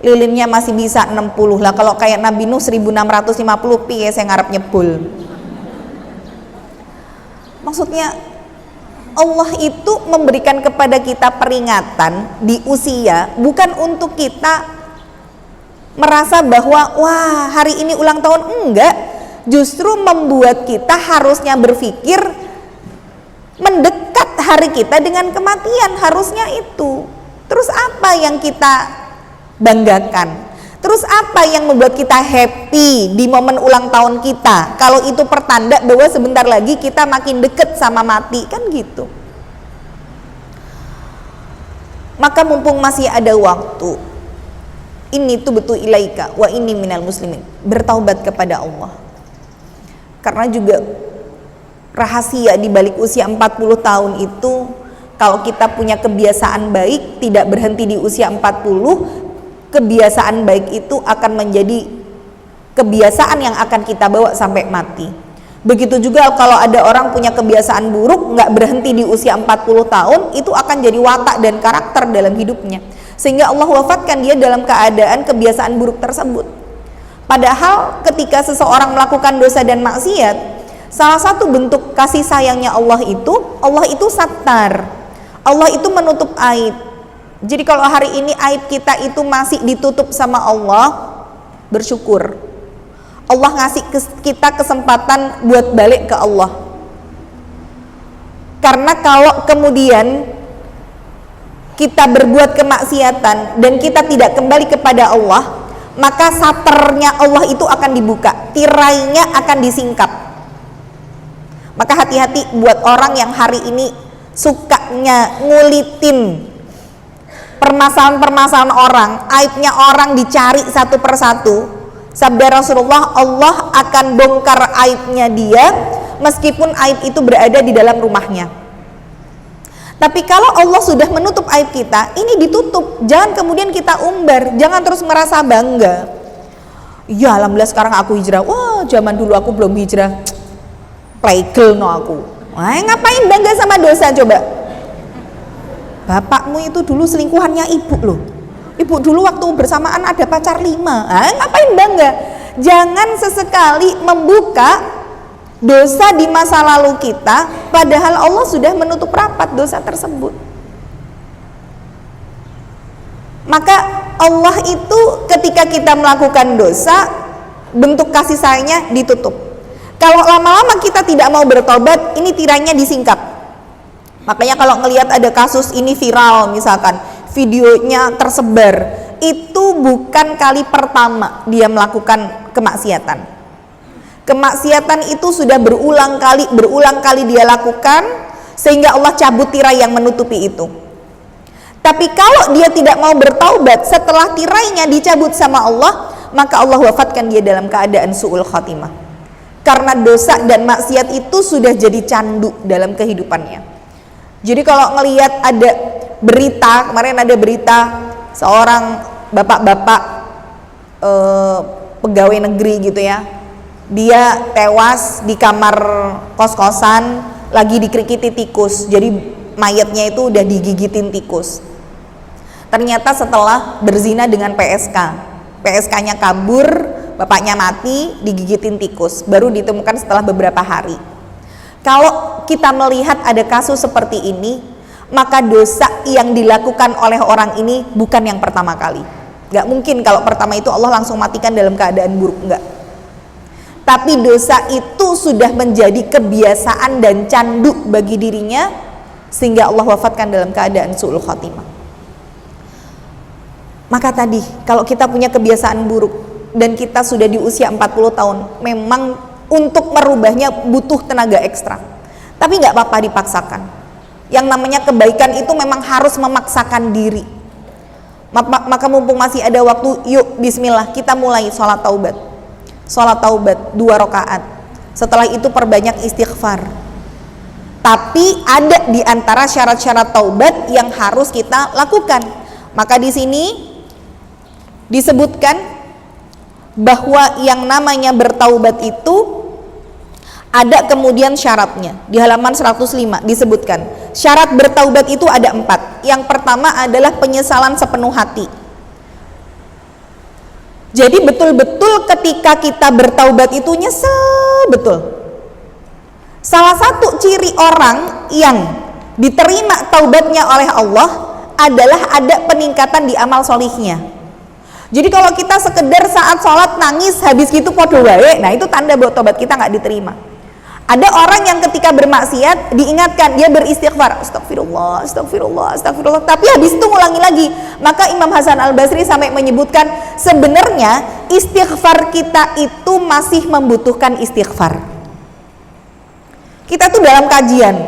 lilinnya masih bisa 60 lah, kalau kayak Nabi Nuh 1650 piye saya ngarep nyebul. Maksudnya Allah itu memberikan kepada kita peringatan di usia bukan untuk kita merasa bahwa wah hari ini ulang tahun, enggak, justru membuat kita harusnya berpikir mendekat hari kita dengan kematian, harusnya itu. Terus apa yang kita banggakan? Terus apa yang membuat kita happy di momen ulang tahun kita? Kalau itu pertanda bahwa sebentar lagi kita makin deket sama mati, kan gitu. Maka mumpung masih ada waktu, ini tuh betul ilaika wa ini minal muslimin, bertaubat kepada Allah. Karena juga rahasia di balik usia 40 tahun itu, kalau kita punya kebiasaan baik tidak berhenti di usia 40, kebiasaan baik itu akan menjadi kebiasaan yang akan kita bawa sampai mati. Begitu juga kalau ada orang punya kebiasaan buruk nggak berhenti di usia 40 tahun, itu akan jadi watak dan karakter dalam hidupnya, sehingga Allah wafatkan dia dalam keadaan kebiasaan buruk tersebut. Padahal ketika seseorang melakukan dosa dan maksiat, salah satu bentuk kasih sayangnya Allah itu sattar. Allah itu menutup aib. Jadi kalau hari ini aib kita itu masih ditutup sama Allah, bersyukur. Allah ngasih kita kesempatan buat balik ke Allah. Karena kalau kemudian kita berbuat kemaksiatan dan kita tidak kembali kepada Allah, maka saternya Allah itu akan dibuka, tirainya akan disingkap. Maka hati-hati buat orang yang hari ini sukanya ngulitin permasalahan-permasalahan orang, aibnya orang dicari satu persatu. Sabda Rasulullah, Allah akan bongkar aibnya dia meskipun aib itu berada di dalam rumahnya. Tapi kalau Allah sudah menutup aib kita, ini ditutup, jangan kemudian kita umbar, jangan terus merasa bangga. Ya alhamdulillah sekarang aku hijrah, wah zaman dulu aku belum hijrah, playgirl no aku. Wah, ngapain bangga sama dosa coba? Bapakmu itu dulu selingkuhannya ibu loh. Ibu dulu waktu bersamaan ada pacar 5. Ngapain bangga? Jangan sesekali membuka dosa di masa lalu kita, padahal Allah sudah menutup rapat dosa tersebut. Maka Allah itu ketika kita melakukan dosa, bentuk kasih sayangnya ditutup. Kalau lama-lama kita tidak mau bertobat, ini tirainya disingkap. Makanya kalau ngelihat ada kasus ini viral misalkan, videonya tersebar, itu bukan kali pertama dia melakukan kemaksiatan. Kemaksiatan itu sudah berulang kali dia lakukan, sehingga Allah cabut tirai yang menutupi itu. Tapi kalau dia tidak mau bertaubat setelah tirainya dicabut sama Allah, maka Allah wafatkan dia dalam keadaan su'ul khatimah. Karena dosa dan maksiat itu sudah jadi candu dalam kehidupannya. Jadi kalau ngelihat ada berita, kemarin ada berita seorang bapak-bapak pegawai negeri gitu ya, dia tewas di kamar kos-kosan lagi dikrikiti tikus, jadi mayatnya itu udah digigitin tikus. Ternyata setelah berzina dengan PSK-nya kabur, bapaknya mati, digigitin tikus, baru ditemukan setelah beberapa hari. Kalau kita melihat ada kasus seperti ini, maka dosa yang dilakukan oleh orang ini bukan yang pertama kali. Gak mungkin kalau pertama itu Allah langsung matikan dalam keadaan buruk, enggak. Tapi dosa itu sudah menjadi kebiasaan dan candu bagi dirinya, sehingga Allah wafatkan dalam keadaan su'ul khotimah. Maka tadi, kalau kita punya kebiasaan buruk dan kita sudah di usia 40 tahun, memang untuk merubahnya butuh tenaga ekstra. Tapi nggak apa-apa dipaksakan. Yang namanya kebaikan itu memang harus memaksakan diri. Maka mumpung masih ada waktu, yuk bismillah kita mulai sholat taubat. Sholat taubat 2 rakaat. Setelah itu perbanyak istighfar. Tapi ada di antara syarat-syarat taubat yang harus kita lakukan. Maka di sini disebutkan bahwa yang namanya bertaubat itu ada kemudian syaratnya. Di halaman 105 disebutkan syarat bertaubat itu ada 4. Yang pertama adalah penyesalan sepenuh hati. Jadi betul-betul ketika kita bertaubat itu nyesel betul. Salah satu ciri orang yang diterima taubatnya oleh Allah adalah ada peningkatan di amal solihnya. Jadi kalau kita sekedar saat sholat nangis habis gitu podo wae, nah itu tanda bahwa tobat kita nggak diterima. Ada orang yang ketika bermaksiat diingatkan, dia beristighfar, astagfirullah, astagfirullah, astagfirullah, tapi habis itu ngulangi lagi. Maka Imam Hasan Al-Basri sampai menyebutkan sebenarnya istighfar kita itu masih membutuhkan istighfar. Kita tuh dalam kajian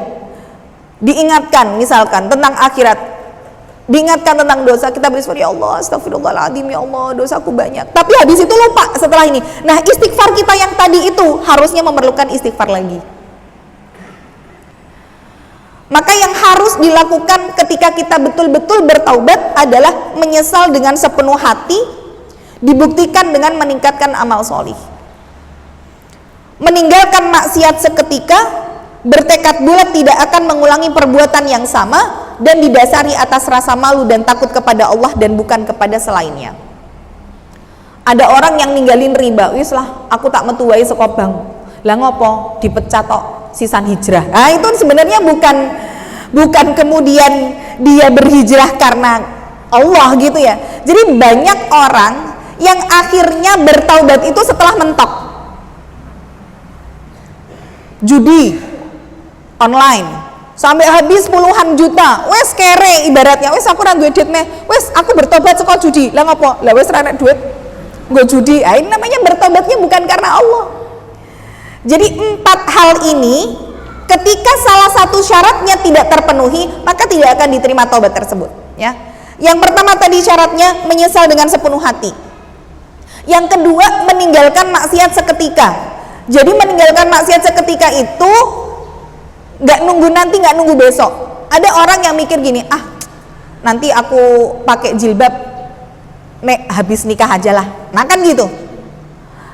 diingatkan misalkan tentang akhirat, diingatkan tentang dosa, kita beristighfar, ya Allah, astagfirullahaladzim, ya Allah, dosaku banyak. Tapi habis itu lupa setelah ini. Nah, istighfar kita yang tadi itu harusnya memerlukan istighfar lagi. Maka yang harus dilakukan ketika kita betul-betul bertaubat adalah menyesal dengan sepenuh hati, dibuktikan dengan meningkatkan amal solih. Meninggalkan maksiat seketika, bertekad bulat tidak akan mengulangi perbuatan yang sama, dan didasari atas rasa malu dan takut kepada Allah dan bukan kepada selainnya. Ada orang yang ninggalin riba, wis lah aku tak metu wae saka bank. Lah ngopo? Dipecat tok sisan hijrah. Nah, itu sebenarnya bukan kemudian dia berhijrah karena Allah gitu ya. Jadi banyak orang yang akhirnya bertaubat itu setelah mentok. Judi online sampai habis puluhan juta, wes kere ibaratnya, wes aku ra duwe duit meh, wes aku bertobat saka judi. Lah ngopo? Lah wes ra nek duit nggo judi. Ah, ini namanya bertobatnya bukan karena Allah. Jadi 4 hal ini ketika salah satu syaratnya tidak terpenuhi, maka tidak akan diterima taubat tersebut, ya. Yang pertama tadi syaratnya menyesal dengan sepenuh hati. Yang kedua meninggalkan maksiat seketika. Jadi meninggalkan maksiat seketika itu nggak nunggu nanti, nggak nunggu besok. Ada orang yang mikir gini, nanti aku pakai jilbab nek habis nikah aja lah. Nah kan gitu.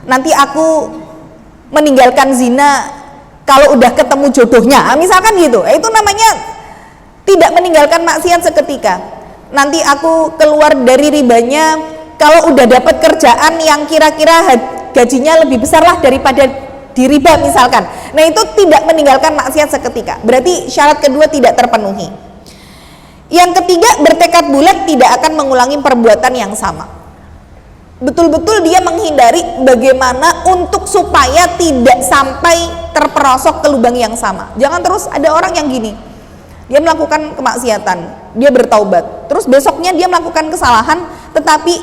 Nanti aku meninggalkan zina kalau udah ketemu jodohnya, misalkan gitu. Itu namanya tidak meninggalkan maksiat seketika. Nanti aku keluar dari ribanya kalau udah dapat kerjaan yang kira-kira gajinya lebih besar lah daripada di riba misalkan. Nah itu tidak meninggalkan maksiat seketika. Berarti syarat kedua tidak terpenuhi. Yang ketiga, bertekad bulat tidak akan mengulangi perbuatan yang sama. Betul-betul dia menghindari bagaimana untuk supaya tidak sampai terperosok ke lubang yang sama. Jangan terus ada orang yang gini, dia melakukan kemaksiatan, dia bertaubat, terus besoknya dia melakukan kesalahan tetapi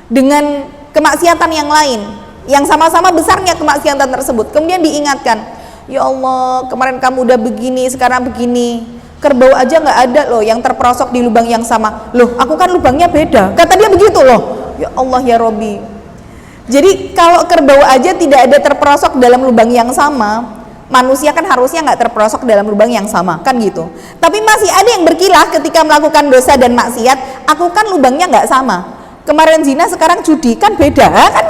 dengan kemaksiatan yang lain yang sama-sama besarnya kemaksiatan tersebut. Kemudian diingatkan, ya Allah, kemarin kamu udah begini, sekarang begini. Kerbau aja nggak ada loh yang terperosok di lubang yang sama. Loh, aku kan lubangnya beda. Kata dia begitu loh. Ya Allah ya Robbi. Jadi kalau kerbau aja tidak ada terperosok dalam lubang yang sama, manusia kan harusnya nggak terperosok dalam lubang yang sama, kan gitu. Tapi masih ada yang berkilah ketika melakukan dosa dan maksiat. Aku kan lubangnya nggak sama. Kemarin zina, sekarang judi, kan beda, kan?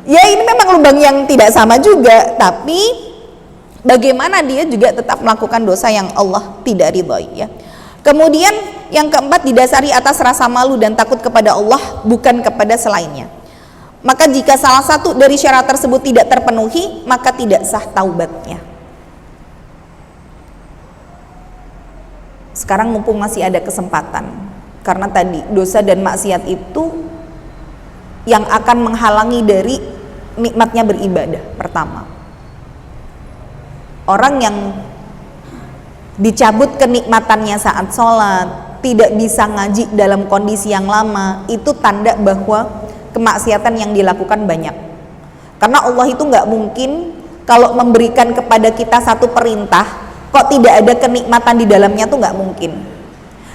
Ya ini memang lubang yang tidak sama juga, tapi bagaimana dia juga tetap melakukan dosa yang Allah tidak ridhoi ya. Kemudian yang keempat, didasari atas rasa malu dan takut kepada Allah, bukan kepada selainnya. Maka jika salah satu dari syarat tersebut tidak terpenuhi, maka tidak sah taubatnya. Sekarang mumpung masih ada kesempatan, karena tadi dosa dan maksiat itu yang akan menghalangi dari nikmatnya beribadah. Pertama, orang yang dicabut kenikmatannya saat sholat, tidak bisa ngaji dalam kondisi yang lama, itu tanda bahwa kemaksiatan yang dilakukan banyak. Karena Allah itu nggak mungkin kalau memberikan kepada kita satu perintah kok tidak ada kenikmatan di dalamnya, tuh nggak mungkin.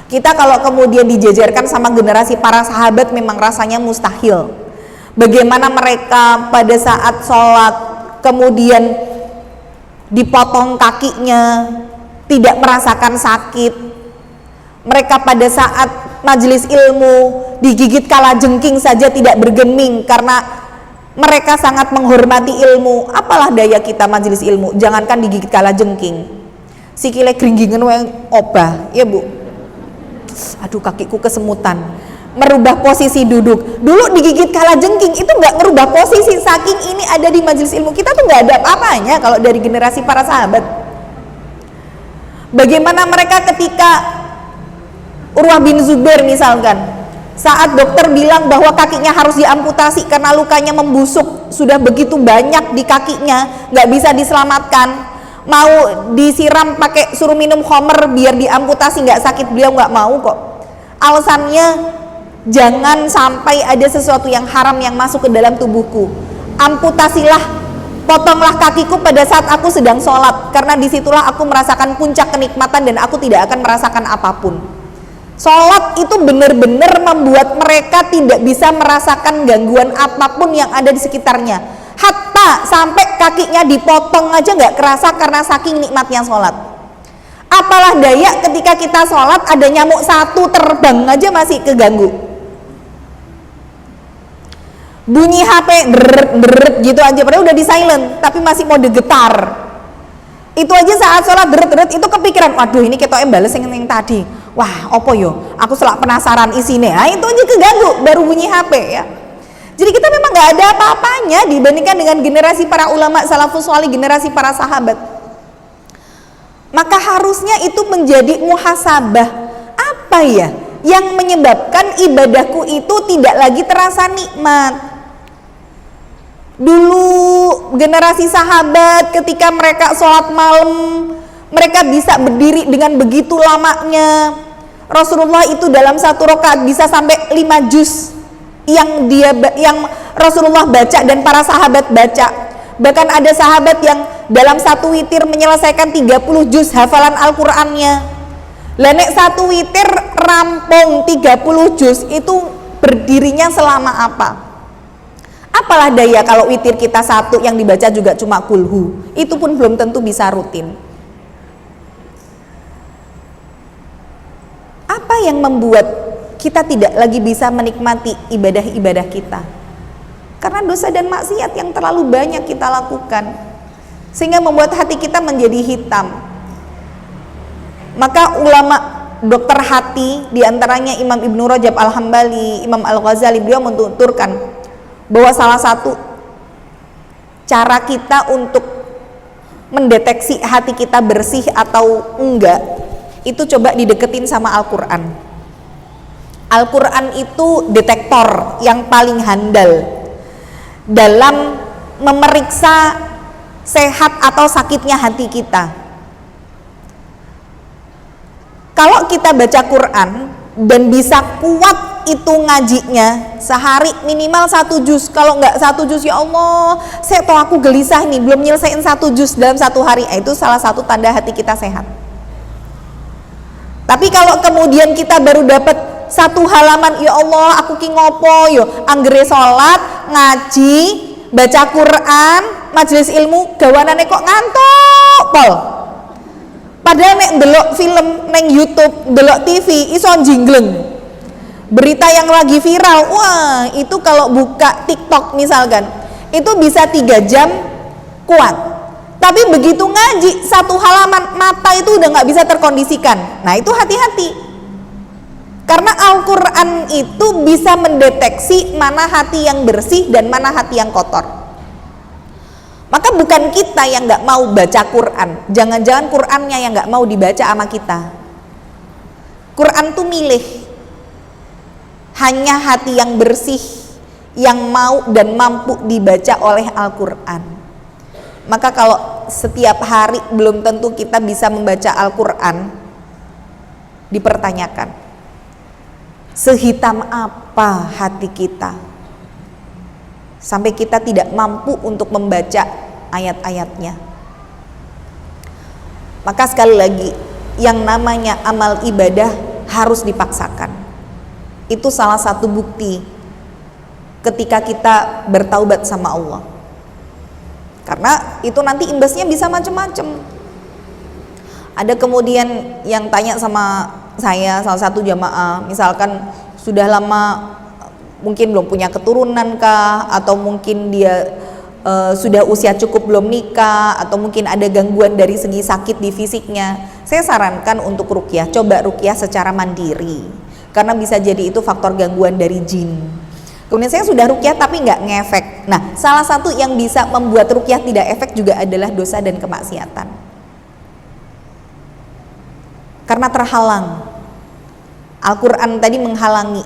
Kita kalau kemudian dijajarkan sama generasi para sahabat memang rasanya mustahil. Bagaimana mereka pada saat sholat kemudian dipotong kakinya tidak merasakan sakit. Mereka pada saat majelis ilmu digigit kalajengking saja tidak bergeming karena mereka sangat menghormati ilmu. Apalah daya kita majelis ilmu, jangankan digigit kalajengking, sikile gringgingen wae obah ya Bu. Aduh kakiku kesemutan. Merubah posisi duduk, dulu digigit kalajengking itu nggak ngerubah posisi, saking ini ada di majelis ilmu. Kita tuh nggak ada apa-apanya kalau dari generasi para sahabat. Bagaimana mereka ketika Urwah bin Zubair misalkan, saat dokter bilang bahwa kakinya harus diamputasi karena lukanya membusuk, sudah begitu banyak di kakinya, nggak bisa diselamatkan, mau disiram pakai suruh minum khamr biar diamputasi nggak sakit, beliau nggak mau kok. Alasannya, jangan sampai ada sesuatu yang haram yang masuk ke dalam tubuhku. Amputasilah, potonglah kakiku pada saat aku sedang sholat, karena disitulah aku merasakan puncak kenikmatan dan aku tidak akan merasakan apapun. Sholat itu benar-benar membuat mereka tidak bisa merasakan gangguan apapun yang ada di sekitarnya. Hatta sampai kakinya dipotong aja nggak kerasa karena saking nikmatnya sholat. Apalah daya ketika kita sholat ada nyamuk satu terbang aja masih keganggu. Bunyi HP deret gitu aja, padahal udah di silent tapi masih mode getar. Itu aja saat sholat deret itu kepikiran, waduh ini ketoknya bales yang tadi, wah opo yo, aku selak penasaran isine. Nah, itu aja keganggu baru bunyi HP ya. Jadi kita memang nggak ada apa-apanya dibandingkan dengan generasi para ulama salafus shalih, generasi para sahabat. Maka harusnya itu menjadi muhasabah, apa ya yang menyebabkan ibadahku itu tidak lagi terasa nikmat. Dulu generasi sahabat ketika mereka sholat malam, mereka bisa berdiri dengan begitu lamanya. Rasulullah itu dalam satu rakaat bisa sampai 5 juz yang Rasulullah baca dan para sahabat baca. Bahkan ada sahabat yang dalam satu witir menyelesaikan 30 juz hafalan Al-Qur'annya. Nek satu witir rampung 30 juz itu berdirinya selama apa? Apalah daya kalau witir kita satu yang dibaca juga cuma kulhu, itu pun belum tentu bisa rutin. Apa yang membuat kita tidak lagi bisa menikmati ibadah-ibadah kita? Karena dosa dan maksiat yang terlalu banyak kita lakukan, sehingga membuat hati kita menjadi hitam. Maka ulama dokter hati, diantaranya Imam Ibnu Rajab Al-Hambali, Imam Al-Ghazali, beliau menuturkan bahwa salah satu cara kita untuk mendeteksi hati kita bersih atau enggak, itu coba dideketin sama Al-Quran. Al-Quran itu detektor yang paling handal dalam memeriksa sehat atau sakitnya hati kita. Kalau kita baca Quran dan bisa kuat itu ngajinya sehari minimal 1 juz, kalau nggak 1 juz ya Allah saya toh aku gelisah nih belum nyelesain 1 juz dalam 1 hari, itu salah satu tanda hati kita sehat. Tapi kalau kemudian kita baru dapat 1 halaman, ya Allah aku ki ngopo yo anggere salat ngaji baca Quran majelis ilmu gawanane kok ngantuk pol. Padahal nek ndelok film neng YouTube, ndelok TV iso jingleng. Berita yang lagi viral, wah itu kalau buka TikTok misalkan, itu bisa 3 jam kuat. Tapi begitu ngaji 1 halaman, mata itu udah nggak bisa terkondisikan. Nah itu hati-hati, karena Al-Quran itu bisa mendeteksi mana hati yang bersih dan mana hati yang kotor. Maka bukan kita yang nggak mau baca Quran, jangan-jangan Qurannya yang nggak mau dibaca sama kita. Quran tuh milih, hanya hati yang bersih yang mau dan mampu dibaca oleh Al-Quran. Maka kalau setiap hari belum tentu kita bisa membaca Al-Quran, dipertanyakan, sehitam apa hati kita sampai kita tidak mampu untuk membaca ayat-ayatnya. Maka sekali lagi, yang namanya amal ibadah harus dipaksakan. Itu salah satu bukti ketika kita bertaubat sama Allah, karena itu nanti imbasnya bisa macam-macam. Ada kemudian yang tanya sama saya, salah satu jamaah, misalkan sudah lama mungkin belum punya keturunan kah, atau mungkin dia sudah usia cukup belum nikah, atau mungkin ada gangguan dari segi sakit di fisiknya. Saya sarankan untuk ruqyah, coba ruqyah secara mandiri, karena bisa jadi itu faktor gangguan dari jin. Kemudian saya sudah ruqyah tapi nggak ngefek. Nah, salah satu yang bisa membuat ruqyah tidak efek juga adalah dosa dan kemaksiatan, karena terhalang. Al-Quran tadi menghalangi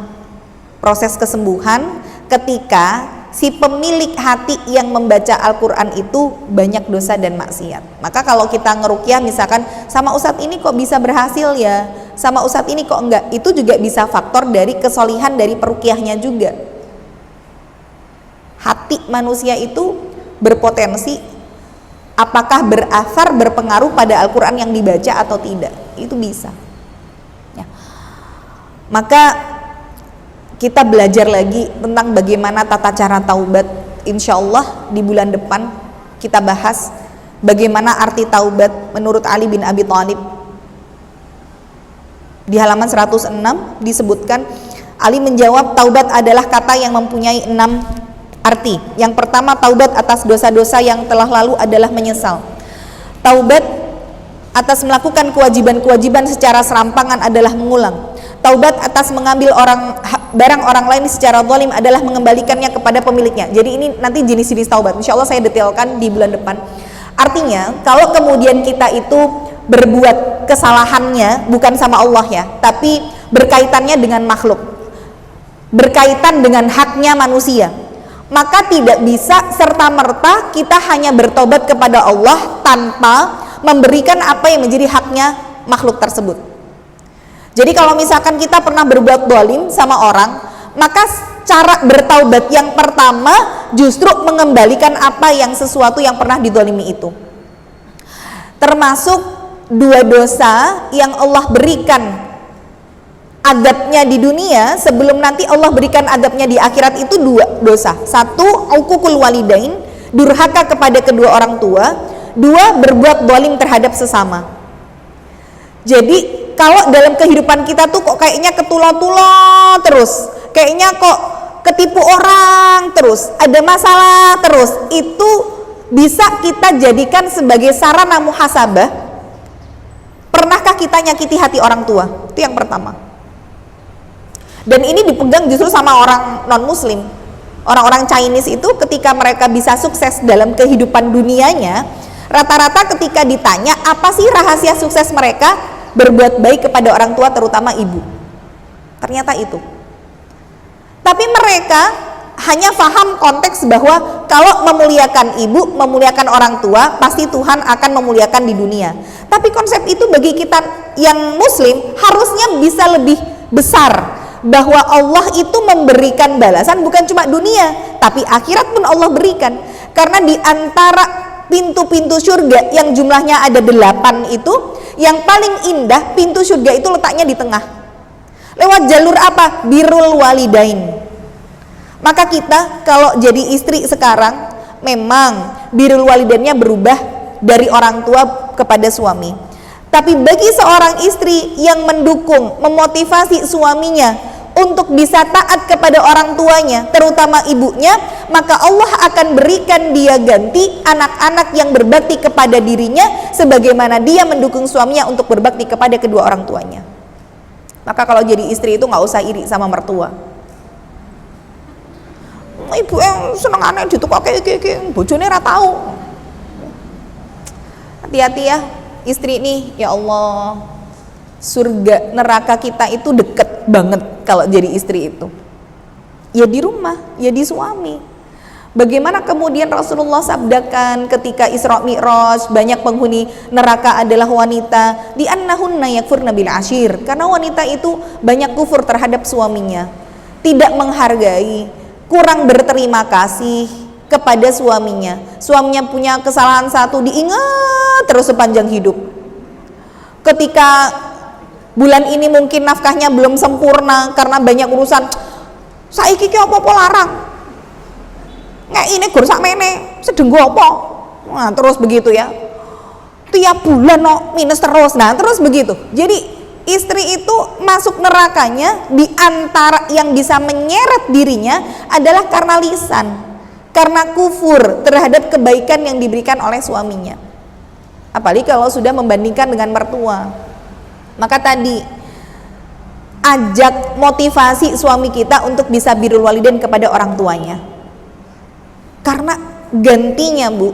proses kesembuhan ketika si pemilik hati yang membaca Al-Quran itu banyak dosa dan maksiat. Maka kalau kita ngeruqyah misalkan, sama ustadz ini kok bisa berhasil ya, sama ustadz ini kok enggak, itu juga bisa faktor dari kesolihan dari peruqyahnya juga. Hati manusia itu berpotensi apakah berasar, berpengaruh pada Al-Quran yang dibaca atau tidak, itu bisa ya. Maka kita belajar lagi tentang bagaimana tata cara taubat. Insya Allah di bulan depan kita bahas bagaimana arti taubat menurut Ali bin Abi Thalib. Di halaman 106 disebutkan, Ali menjawab, taubat adalah kata yang mempunyai 6 arti. Yang pertama, taubat atas dosa-dosa yang telah lalu adalah menyesal. Taubat atas melakukan kewajiban-kewajiban secara serampangan adalah mengulang. Taubat atas mengambil barang orang lain secara zalim adalah mengembalikannya kepada pemiliknya. Jadi ini nanti jenis-jenis taubat, insya Allah saya detailkan di bulan depan. Artinya kalau kemudian kita itu berbuat kesalahannya bukan sama Allah ya, tapi berkaitannya dengan makhluk, berkaitan dengan haknya manusia, maka tidak bisa serta-merta kita hanya bertobat kepada Allah tanpa memberikan apa yang menjadi haknya makhluk tersebut. Jadi kalau misalkan kita pernah berbuat zalim sama orang, maka cara bertaubat yang pertama justru mengembalikan apa yang sesuatu yang pernah dizalimi itu. Termasuk 2 dosa yang Allah berikan adabnya di dunia sebelum nanti Allah berikan adabnya di akhirat, itu 2 dosa. 1, uququl walidain, durhaka kepada kedua orang tua. 2, berbuat zalim terhadap sesama. Jadi kalau dalam kehidupan kita tuh kok kayaknya ketula-tula terus, kayaknya kok ketipu orang terus, ada masalah terus, itu bisa kita jadikan sebagai sarana muhasabah. Pernahkah kita nyakiti hati orang tua? Itu yang pertama. Dan ini dipegang justru sama orang non-muslim. Orang-orang Chinese itu ketika mereka bisa sukses dalam kehidupan dunianya, rata-rata ketika ditanya apa sih rahasia sukses mereka, berbuat baik kepada orang tua, terutama ibu. Ternyata itu. Tapi mereka hanya paham konteks bahwa kalau memuliakan ibu, memuliakan orang tua, pasti Tuhan akan memuliakan di dunia. Tapi konsep itu bagi kita yang muslim harusnya bisa lebih besar, bahwa Allah itu memberikan balasan bukan cuma dunia, tapi akhirat pun Allah berikan. Karena di antara pintu-pintu surga yang jumlahnya ada 8 itu, yang paling indah pintu surga itu letaknya di tengah. Lewat jalur apa? Birrul walidain. Maka kita kalau jadi istri sekarang, memang birrul walidainnya berubah dari orang tua kepada suami. Tapi bagi seorang istri yang mendukung, memotivasi suaminya untuk bisa taat kepada orang tuanya, terutama ibunya, maka Allah akan berikan dia ganti anak-anak yang berbakti kepada dirinya sebagaimana dia mendukung suaminya untuk berbakti kepada kedua orang tuanya. Maka kalau jadi istri itu nggak usah iri sama mertua. Ibu yang seneng aneh ditukok kayak bojone ra tau. Hati-hati ya istri nih, ya Allah, surga neraka kita itu deket banget kalau jadi istri itu. Ya di rumah, ya di suami. Bagaimana kemudian Rasulullah sabdakan ketika Isra Mi'raj, banyak penghuni neraka adalah wanita, di annahunna yakfurna bil ashir, karena wanita itu banyak kufur terhadap suaminya, tidak menghargai, kurang berterima kasih kepada suaminya. Suaminya punya kesalahan satu diingat terus sepanjang hidup. Ketika bulan ini mungkin nafkahnya belum sempurna karena banyak urusan, saiki ki apa-apa larang, nggak ini gur sakmene sedenggo apa, nah terus begitu ya, tiap bulan no minus terus, nah terus begitu. Jadi istri itu masuk nerakanya di antara yang bisa menyeret dirinya adalah karena lisan, karena kufur terhadap kebaikan yang diberikan oleh suaminya. Apalagi kalau sudah membandingkan dengan mertua. Maka tadi ajak motivasi suami kita untuk bisa birrul walidain kepada orang tuanya, karena gantinya Bu,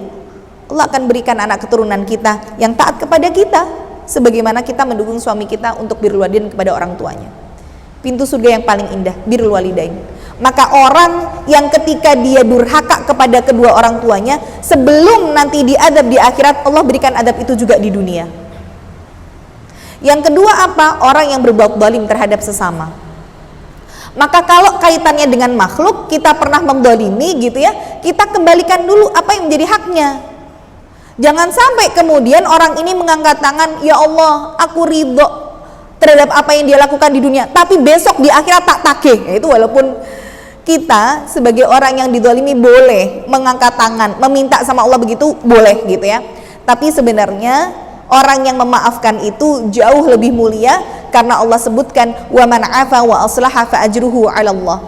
Allah akan berikan anak keturunan kita yang taat kepada kita sebagaimana kita mendukung suami kita untuk birrul walidain kepada orang tuanya. Pintu surga yang paling indah, birrul walidain. Maka orang yang ketika dia durhaka kepada kedua orang tuanya, sebelum nanti diadab di akhirat, Allah berikan adab itu juga di dunia. Yang kedua apa? Orang yang berbuat zalim terhadap sesama. Maka kalau kaitannya dengan makhluk, kita pernah menzalimi gitu ya, kita kembalikan dulu apa yang menjadi haknya. Jangan sampai kemudian orang ini mengangkat tangan, ya Allah, aku ridho terhadap apa yang dia lakukan di dunia, tapi besok di akhirat tak tagih. Ya, itu walaupun kita sebagai orang yang dizalimi boleh mengangkat tangan, meminta sama Allah begitu boleh gitu ya. Tapi sebenarnya orang yang memaafkan itu jauh lebih mulia karena Allah sebutkan wa man afa wa aslaha fa ajruhu 'ala Allah.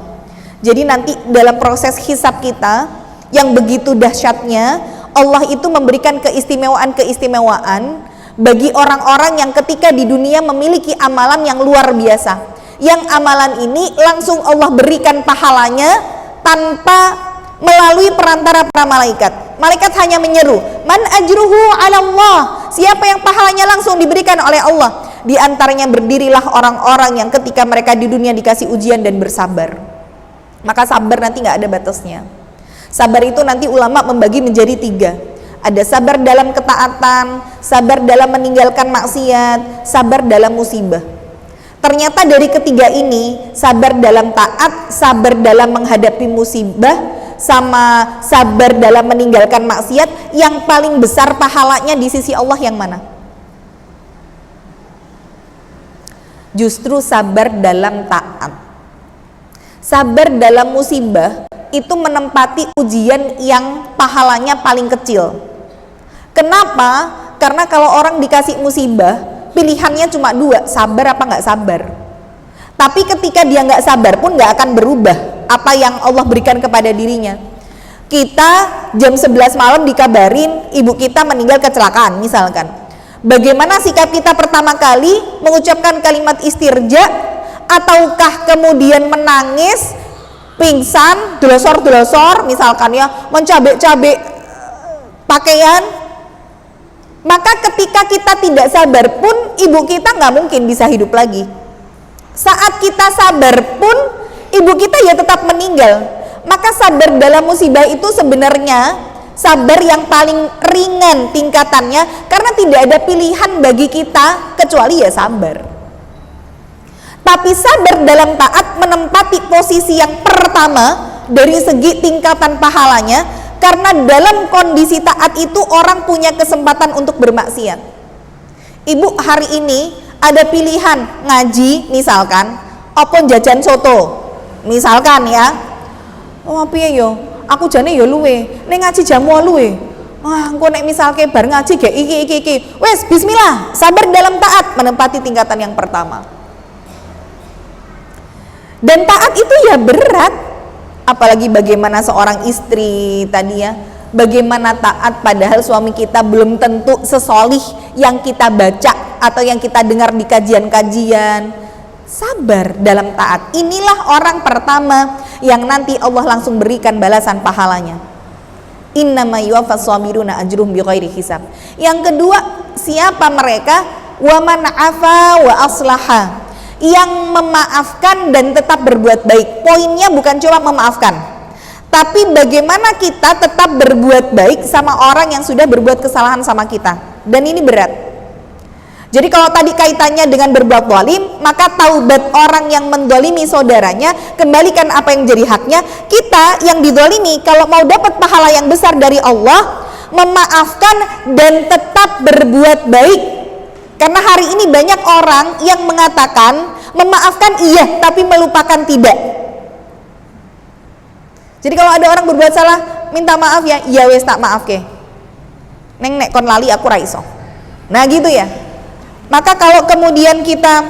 Jadi nanti dalam proses hisab kita yang begitu dahsyatnya, Allah itu memberikan keistimewaan-keistimewaan bagi orang-orang yang ketika di dunia memiliki amalan yang luar biasa. Yang amalan ini langsung Allah berikan pahalanya tanpa melalui perantara para malaikat. Malaikat hanya menyeru, man ajruhu 'ala Allah, siapa yang pahalanya langsung diberikan oleh Allah. Di antaranya berdirilah orang-orang yang ketika mereka di dunia dikasih ujian dan bersabar. Maka sabar nanti nggak ada batasnya. Sabar itu nanti ulama membagi menjadi 3. Ada sabar dalam ketaatan, sabar dalam meninggalkan maksiat, sabar dalam musibah. Ternyata dari ketiga ini, sabar dalam taat, sabar dalam menghadapi musibah, sama sabar dalam meninggalkan maksiat, yang paling besar pahalanya di sisi Allah yang mana? Justru sabar dalam taat. Sabar dalam musibah itu menempati ujian yang pahalanya paling kecil. Kenapa? Karena kalau orang dikasih musibah, pilihannya cuma 2, sabar apa nggak sabar. Tapi ketika dia nggak sabar pun nggak akan berubah apa yang Allah berikan kepada dirinya. Kita jam 11 malam dikabarin ibu kita meninggal kecelakaan misalkan. Bagaimana sikap kita pertama kali? Mengucapkan kalimat istirja, ataukah kemudian menangis, pingsan, delosor-delosor misalkan ya, mencabik-cabik pakaian? Maka ketika kita tidak sabar pun ibu kita nggak mungkin bisa hidup lagi. Saat kita sabar pun ibu kita ya tetap meninggal. Maka sabar dalam musibah itu sebenarnya sabar yang paling ringan tingkatannya, karena tidak ada pilihan bagi kita kecuali ya sabar. Tapi sabar dalam taat menempati posisi yang pertama dari segi tingkatan pahalanya, karena dalam kondisi taat itu orang punya kesempatan untuk bermaksiat. Ibu hari ini ada pilihan ngaji misalkan, apa jajan soto misalkan ya. Oh piye yo, aku jane yo luwe, ning ngaji jam 8. Wah, engko nek misalke bar ngaji gek iki. Wes bismillah, sabar dalam taat menempati tingkatan yang pertama. Dan taat itu ya berat. Apalagi bagaimana seorang istri tadi ya, bagaimana taat padahal suami kita belum tentu sesolih yang kita baca atau yang kita dengar di kajian-kajian. Sabar dalam taat. Inilah orang pertama yang nanti Allah langsung berikan balasan pahalanya. Innama yuwaffas sabiruna ajruhum bighairi hisab. Yang kedua, siapa mereka? Wa man afa wa aslaha, yang memaafkan dan tetap berbuat baik. Poinnya bukan cuma memaafkan, tapi bagaimana kita tetap berbuat baik sama orang yang sudah berbuat kesalahan sama kita. Dan ini berat. Jadi kalau tadi kaitannya dengan berbuat zalim, maka taubat orang yang mendolimi saudaranya, kembalikan apa yang jadi haknya. Kita yang didolimi, kalau mau dapat pahala yang besar dari Allah, memaafkan dan tetap berbuat baik. Karena hari ini banyak orang yang mengatakan memaafkan iya tapi melupakan tidak. Jadi kalau ada orang berbuat salah, minta maaf ya, iya wes tak maaf ke. Neng nek kon lali aku ra iso. Nah gitu ya. Maka kalau kemudian kita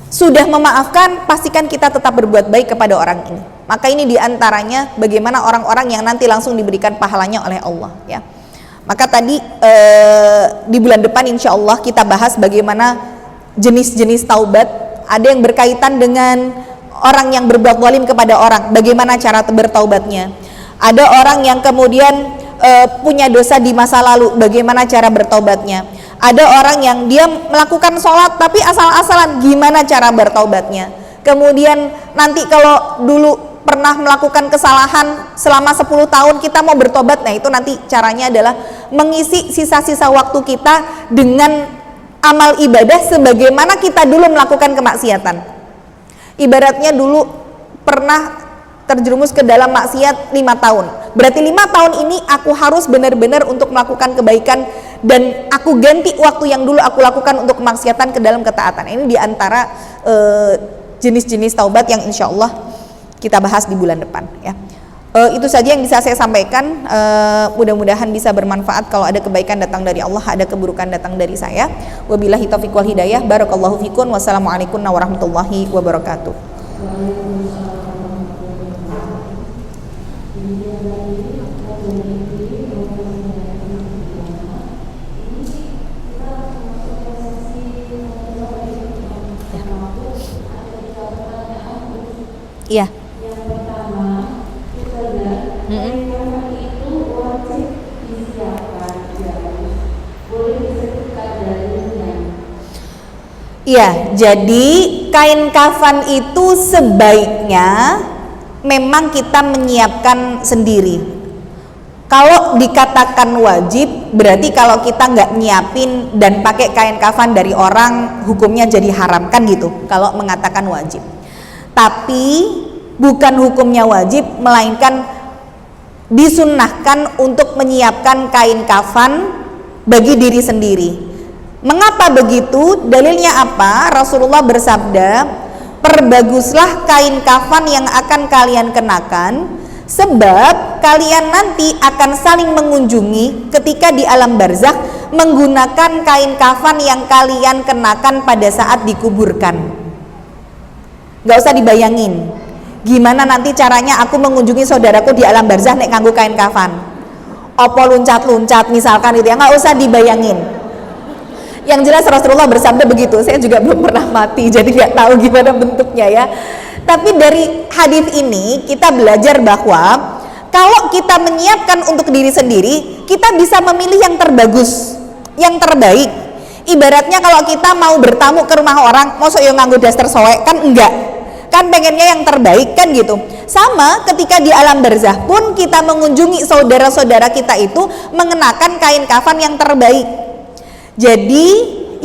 sudah memaafkan, pastikan kita tetap berbuat baik kepada orang ini. Maka ini diantaranya bagaimana orang-orang yang nanti langsung diberikan pahalanya oleh Allah ya. Maka tadi di bulan depan insya Allah kita bahas bagaimana jenis-jenis taubat. Ada yang berkaitan dengan orang yang berbuat zalim kepada orang, bagaimana cara bertaubatnya. Ada orang yang kemudian punya dosa di masa lalu, bagaimana cara bertaubatnya. Ada orang yang dia melakukan sholat tapi asal-asalan, gimana cara bertaubatnya. Kemudian nanti kalau dulu pernah melakukan kesalahan selama 10 tahun kita mau bertobat, nah itu nanti caranya adalah mengisi sisa-sisa waktu kita dengan amal ibadah sebagaimana kita dulu melakukan kemaksiatan. Ibaratnya dulu pernah terjerumus ke dalam maksiat 5 tahun, berarti 5 tahun ini aku harus benar-benar untuk melakukan kebaikan dan aku ganti waktu yang dulu aku lakukan untuk kemaksiatan ke dalam ketaatan. Ini diantara jenis-jenis taubat yang insya Allah kita bahas di bulan depan ya. Itu saja yang bisa saya sampaikan. Mudah-mudahan bisa bermanfaat. Kalau ada kebaikan datang dari Allah, ada keburukan datang dari saya. Wabillahi taufiq wal hidayah. Barakallahu fikum. Wassalamualaikum warahmatullahi wabarakatuh. Iya. Iya, jadi kain kafan itu sebaiknya memang kita menyiapkan sendiri. Kalau dikatakan wajib, berarti kalau kita nggak nyiapin dan pakai kain kafan dari orang, hukumnya jadi haram kan gitu. Kalau mengatakan wajib, tapi bukan hukumnya wajib, melainkan disunnahkan untuk menyiapkan kain kafan bagi diri sendiri. Mengapa begitu? Dalilnya apa? Rasulullah bersabda, perbaguslah kain kafan yang akan kalian kenakan, sebab kalian nanti akan saling mengunjungi ketika di alam barzakh menggunakan kain kafan yang kalian kenakan pada saat dikuburkan. Gak usah dibayangin gimana nanti caranya aku mengunjungi saudaraku di alam barzakh nek nganggo kain kafan. Opo luncat-luncat misalkan itu ya, gak usah dibayangin. Yang jelas Rasulullah bersabda begitu. Saya juga belum pernah mati, jadi nggak tahu gimana bentuknya ya. Tapi dari hadis ini kita belajar bahwa kalau kita menyiapkan untuk diri sendiri, kita bisa memilih yang terbagus, yang terbaik. Ibaratnya kalau kita mau bertamu ke rumah orang, mosok yo nganggo daster soek kan enggak. Kan pengennya yang terbaik kan gitu. Sama ketika di alam barzakh pun kita mengunjungi saudara-saudara kita itu mengenakan kain kafan yang terbaik. Jadi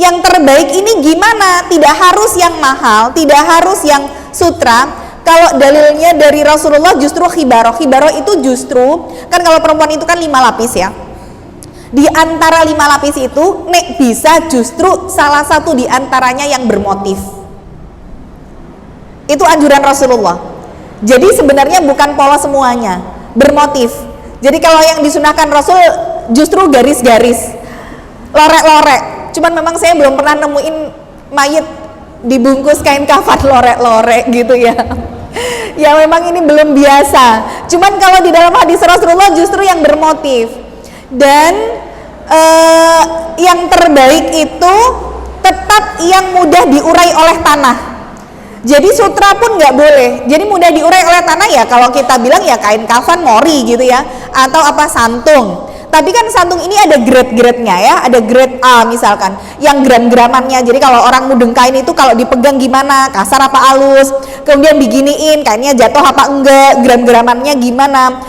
yang terbaik ini gimana? Tidak harus yang mahal, tidak harus yang sutra. Kalau dalilnya dari Rasulullah justru khibaroh. Khibaroh itu justru, kan kalau perempuan itu kan 5 lapis ya. Di antara 5 lapis itu, nek bisa justru salah satu di antaranya yang bermotif. Itu anjuran Rasulullah. Jadi sebenarnya bukan pola semuanya, bermotif. Jadi kalau yang disunahkan Rasul justru garis-garis, lorek-lorek. Cuman memang saya belum pernah nemuin mayit dibungkus kain kafan lorek-lorek gitu ya. Ya memang ini belum biasa. Cuman kalau di dalam hadis Rasulullah justru yang bermotif. Dan yang terbaik itu tetap yang mudah diurai oleh tanah. Jadi sutra pun nggak boleh. Jadi mudah diurai oleh tanah ya kalau kita bilang ya kain kafan mori gitu ya, atau apa santung. Tapi kan santung ini ada grade-grade-nya ya, ada grade A misalkan, yang gram-gramannya. Jadi kalau orang mudeng kain itu kalau dipegang gimana, kasar apa halus, kemudian diginiin kainnya jatuh apa enggak, gram-gramannya gimana.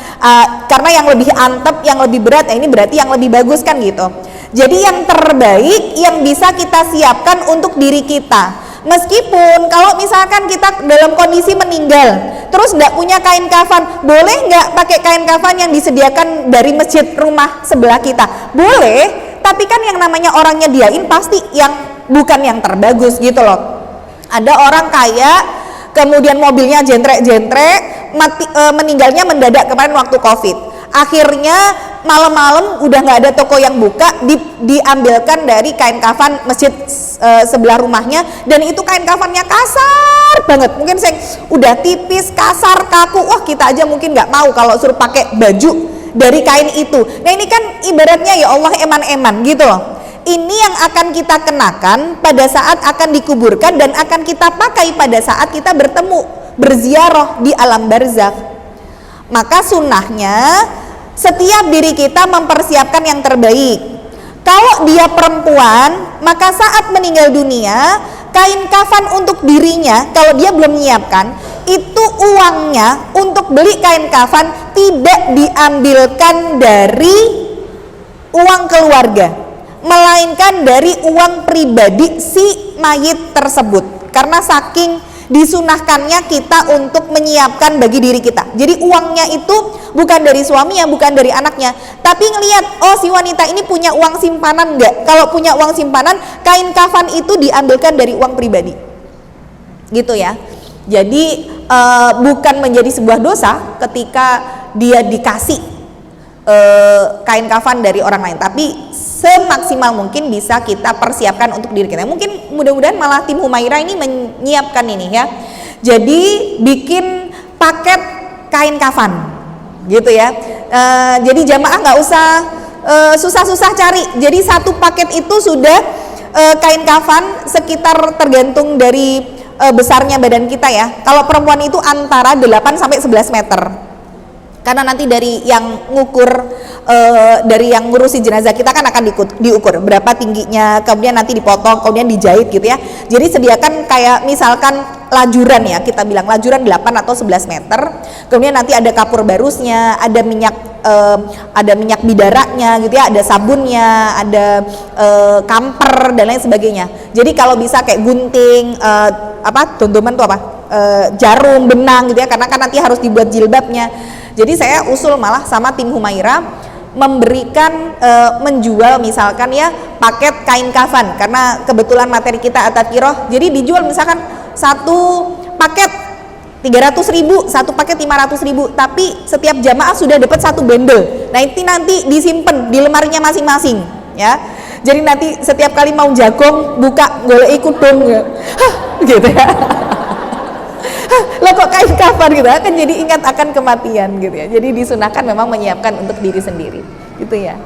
Karena yang lebih antep, yang lebih berat, ya ini berarti yang lebih bagus kan gitu. Jadi yang terbaik yang bisa kita siapkan untuk diri kita. Meskipun kalau misalkan kita dalam kondisi meninggal terus nggak punya kain kafan, boleh nggak pakai kain kafan yang disediakan dari masjid rumah sebelah kita? Boleh, tapi kan yang namanya orang nyediain pasti yang bukan yang terbagus gitu loh. Ada orang kaya kemudian mobilnya jentrek-jentrek, meninggalnya mendadak kemarin waktu COVID. Akhirnya malam-malam udah nggak ada toko yang buka, diambilkan dari kain kafan masjid sebelah rumahnya, dan itu kain kafannya kasar banget, mungkin saya udah tipis, kasar, kaku. Wah, kita aja mungkin nggak mau kalau suruh pakai baju dari kain itu. Nah ini kan ibaratnya ya Allah eman-eman gitu loh. Ini yang akan kita kenakan pada saat akan dikuburkan dan akan kita pakai pada saat kita bertemu berziarah di alam barzakh. Maka sunnahnya setiap diri kita mempersiapkan yang terbaik. Kalau dia perempuan, maka saat meninggal dunia, kain kafan untuk dirinya, kalau dia belum menyiapkan, itu uangnya untuk beli kain kafan tidak diambilkan dari uang keluarga, melainkan dari uang pribadi si mayit tersebut. Karena saking disunahkannya kita untuk menyiapkan bagi diri kita. Jadi uangnya itu bukan dari suaminya, bukan dari anaknya, tapi ngelihat, oh si wanita ini punya uang simpanan enggak? Kalau punya uang simpanan, kain kafan itu diambilkan dari uang pribadi. Gitu ya. Jadi bukan menjadi sebuah dosa ketika dia dikasih kain kafan dari orang lain, tapi semaksimal mungkin bisa kita persiapkan untuk diri kita. Mungkin mudah-mudahan malah tim Humaira ini menyiapkan ini ya. Jadi bikin paket kain kafan gitu ya. Jadi jamaah nggak usah susah-susah cari. Jadi satu paket itu sudah kain kafan sekitar tergantung dari besarnya badan kita ya. Kalau perempuan itu antara 8 sampai 11 meter. Karena nanti dari yang ngukur, dari yang ngurusi jenazah kita kan akan diukur berapa tingginya, kemudian nanti dipotong, kemudian dijahit gitu ya. Jadi sediakan kayak misalkan lajuran ya, kita bilang lajuran 8 atau 11 meter, kemudian nanti ada kapur barusnya, ada minyak bidaranya gitu ya, ada sabunnya, ada kamper dan lain sebagainya. Jadi kalau bisa kayak gunting, dondoman tuh apa, jarum, benang gitu ya, karena kan nanti harus dibuat jilbabnya. Jadi saya usul malah sama tim Humaira memberikan menjual misalkan ya paket kain kafan, karena kebetulan materi kita at-tadhkirah. Jadi dijual misalkan satu paket 300.000, satu paket 500.000, tapi setiap jamaah sudah dapat satu bendel. Nah itu nanti disimpan di lemarinya masing-masing ya. Jadi nanti setiap kali mau jagong buka golek kudung gitu ya. Lah kok kain kafan gitu kan, jadi ingat akan kematian gitu ya. Jadi disunahkan memang menyiapkan untuk diri sendiri gitu ya.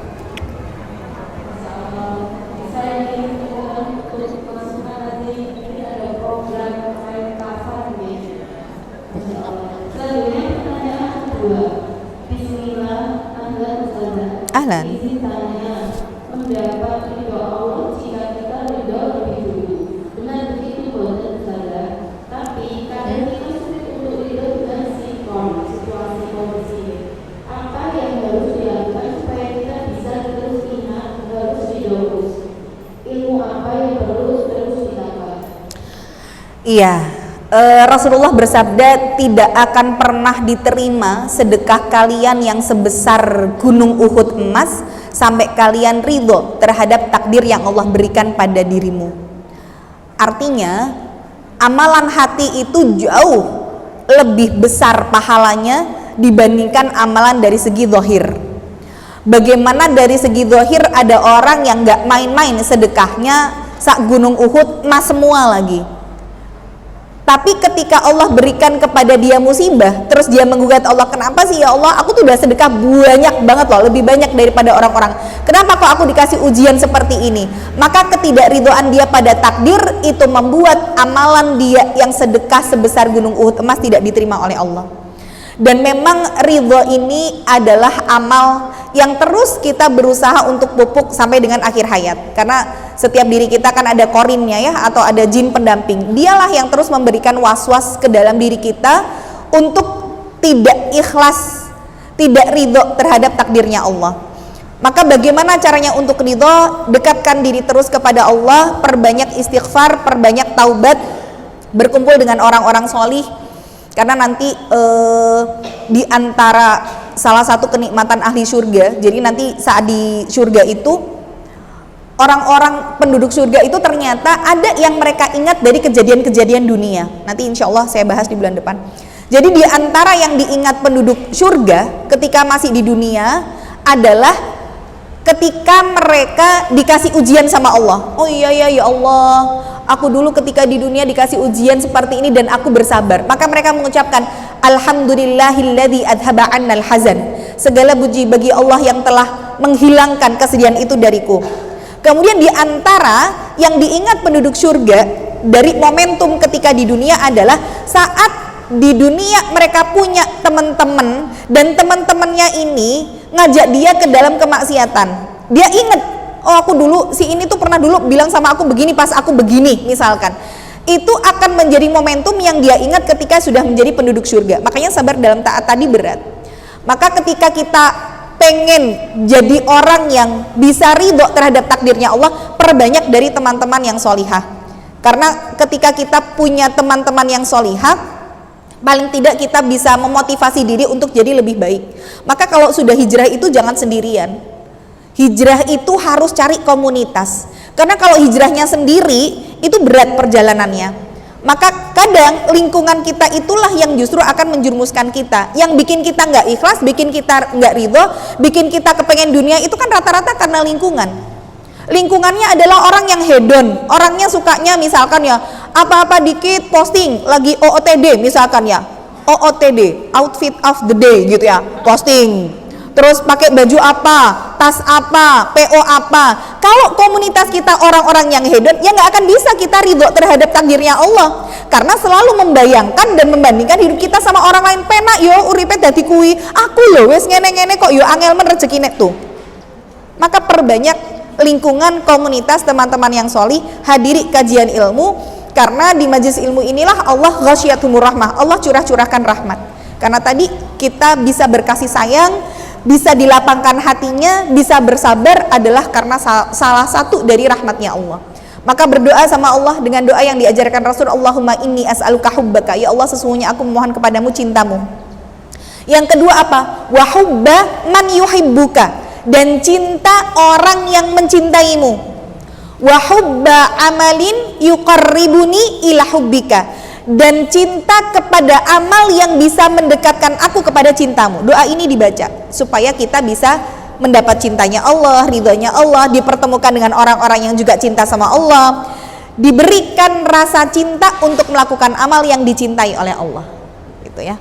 Ahlan. Iya, Rasulullah bersabda, tidak akan pernah diterima sedekah kalian yang sebesar gunung Uhud emas sampai kalian ridho terhadap takdir yang Allah berikan pada dirimu. Artinya, amalan hati itu jauh lebih besar pahalanya dibandingkan amalan dari segi zahir. Bagaimana dari segi zahir ada orang yang gak main-main sedekahnya sak gunung Uhud emas semua lagi. Tapi ketika Allah berikan kepada dia musibah, terus dia menggugat Allah, kenapa sih ya Allah, aku tuh udah sedekah banyak banget loh, lebih banyak daripada orang-orang, kenapa kok aku dikasih ujian seperti ini? Maka ketidakridhoan dia pada takdir itu membuat amalan dia yang sedekah sebesar gunung Uhud emas tidak diterima oleh Allah. Dan memang ridho ini adalah amal yang terus kita berusaha untuk pupuk sampai dengan akhir hayat, karena setiap diri kita kan ada korinnya ya, atau ada jin pendamping. Dialah yang terus memberikan was-was ke dalam diri kita untuk tidak ikhlas, tidak ridho terhadap takdirnya Allah. Maka bagaimana caranya untuk ridho? Dekatkan diri terus kepada Allah, perbanyak istighfar, perbanyak taubat, berkumpul dengan orang-orang solih. Karena nanti di antara salah satu kenikmatan ahli surga, jadi nanti saat di surga itu orang-orang penduduk surga itu ternyata ada yang mereka ingat dari kejadian-kejadian dunia. Nanti insya Allah saya bahas di bulan depan. Jadi di antara yang diingat penduduk surga ketika masih di dunia adalah ketika mereka dikasih ujian sama Allah. Oh iya ya Allah, aku dulu ketika di dunia dikasih ujian seperti ini dan aku bersabar. Maka mereka mengucapkan alhamdulillahilladzi adhaba 'annal hazan. Segala puji bagi Allah yang telah menghilangkan kesedihan itu dariku. Kemudian di antara yang diingat penduduk surga dari momentum ketika di dunia adalah saat di dunia mereka punya teman-teman dan teman-temannya ini ngajak dia ke dalam kemaksiatan. Dia ingat, oh aku dulu si ini tuh pernah dulu bilang sama aku begini pas aku begini misalkan. Itu akan menjadi momentum yang dia ingat ketika sudah menjadi penduduk surga. Makanya sabar dalam taat tadi berat. Maka ketika kita pengen jadi orang yang bisa ridho terhadap takdirnya Allah, perbanyak dari teman-teman yang solihah. Karena ketika kita punya teman-teman yang solihah, paling tidak kita bisa memotivasi diri untuk jadi lebih baik. Maka kalau sudah hijrah itu jangan sendirian. Hijrah itu harus cari komunitas. Karena kalau hijrahnya sendiri itu berat perjalanannya. Maka kadang lingkungan kita itulah yang justru akan menjerumuskan kita. Yang bikin kita nggak ikhlas, bikin kita nggak ridho, bikin kita kepengen dunia itu kan rata-rata karena lingkungan. Lingkungannya adalah orang yang hedon, orangnya sukanya misalkan ya apa-apa dikit posting lagi OOTD misalkan ya, OOTD outfit of the day gitu ya, posting terus pakai baju apa, tas apa, PO apa. Kalau komunitas kita orang-orang yang hedon, ya nggak akan bisa kita ridho terhadap takdirnya Allah, karena selalu membayangkan dan membandingkan hidup kita sama orang lain. Penak yo uripe dadi kuwi, aku lho wis ngene-ngene kok yo angel men rezekine tuh. Maka perbanyak lingkungan komunitas teman-teman yang solih, hadiri kajian ilmu, karena di majelis ilmu inilah Allah ghasyiyatuhumur rahmah, Allah curah-curahkan rahmat. Karena tadi kita bisa berkasih sayang, bisa dilapangkan hatinya, bisa bersabar adalah karena salah satu dari rahmatnya Allah. Maka berdoa sama Allah dengan doa yang diajarkan Rasul, Allahumma inni as'aluka hubbaka, ya Allah sesungguhnya aku memohon kepadamu cintamu. Yang kedua apa? Wa hubba man yuhibbuka, dan cinta orang yang mencintaimu. Wa hubba amalin yuqarribuni ila hubbika, dan cinta kepada amal yang bisa mendekatkan aku kepada cintamu. Doa ini dibaca supaya kita bisa mendapat cintanya Allah, ridhonya Allah, dipertemukan dengan orang-orang yang juga cinta sama Allah, diberikan rasa cinta untuk melakukan amal yang dicintai oleh Allah. Gitu ya.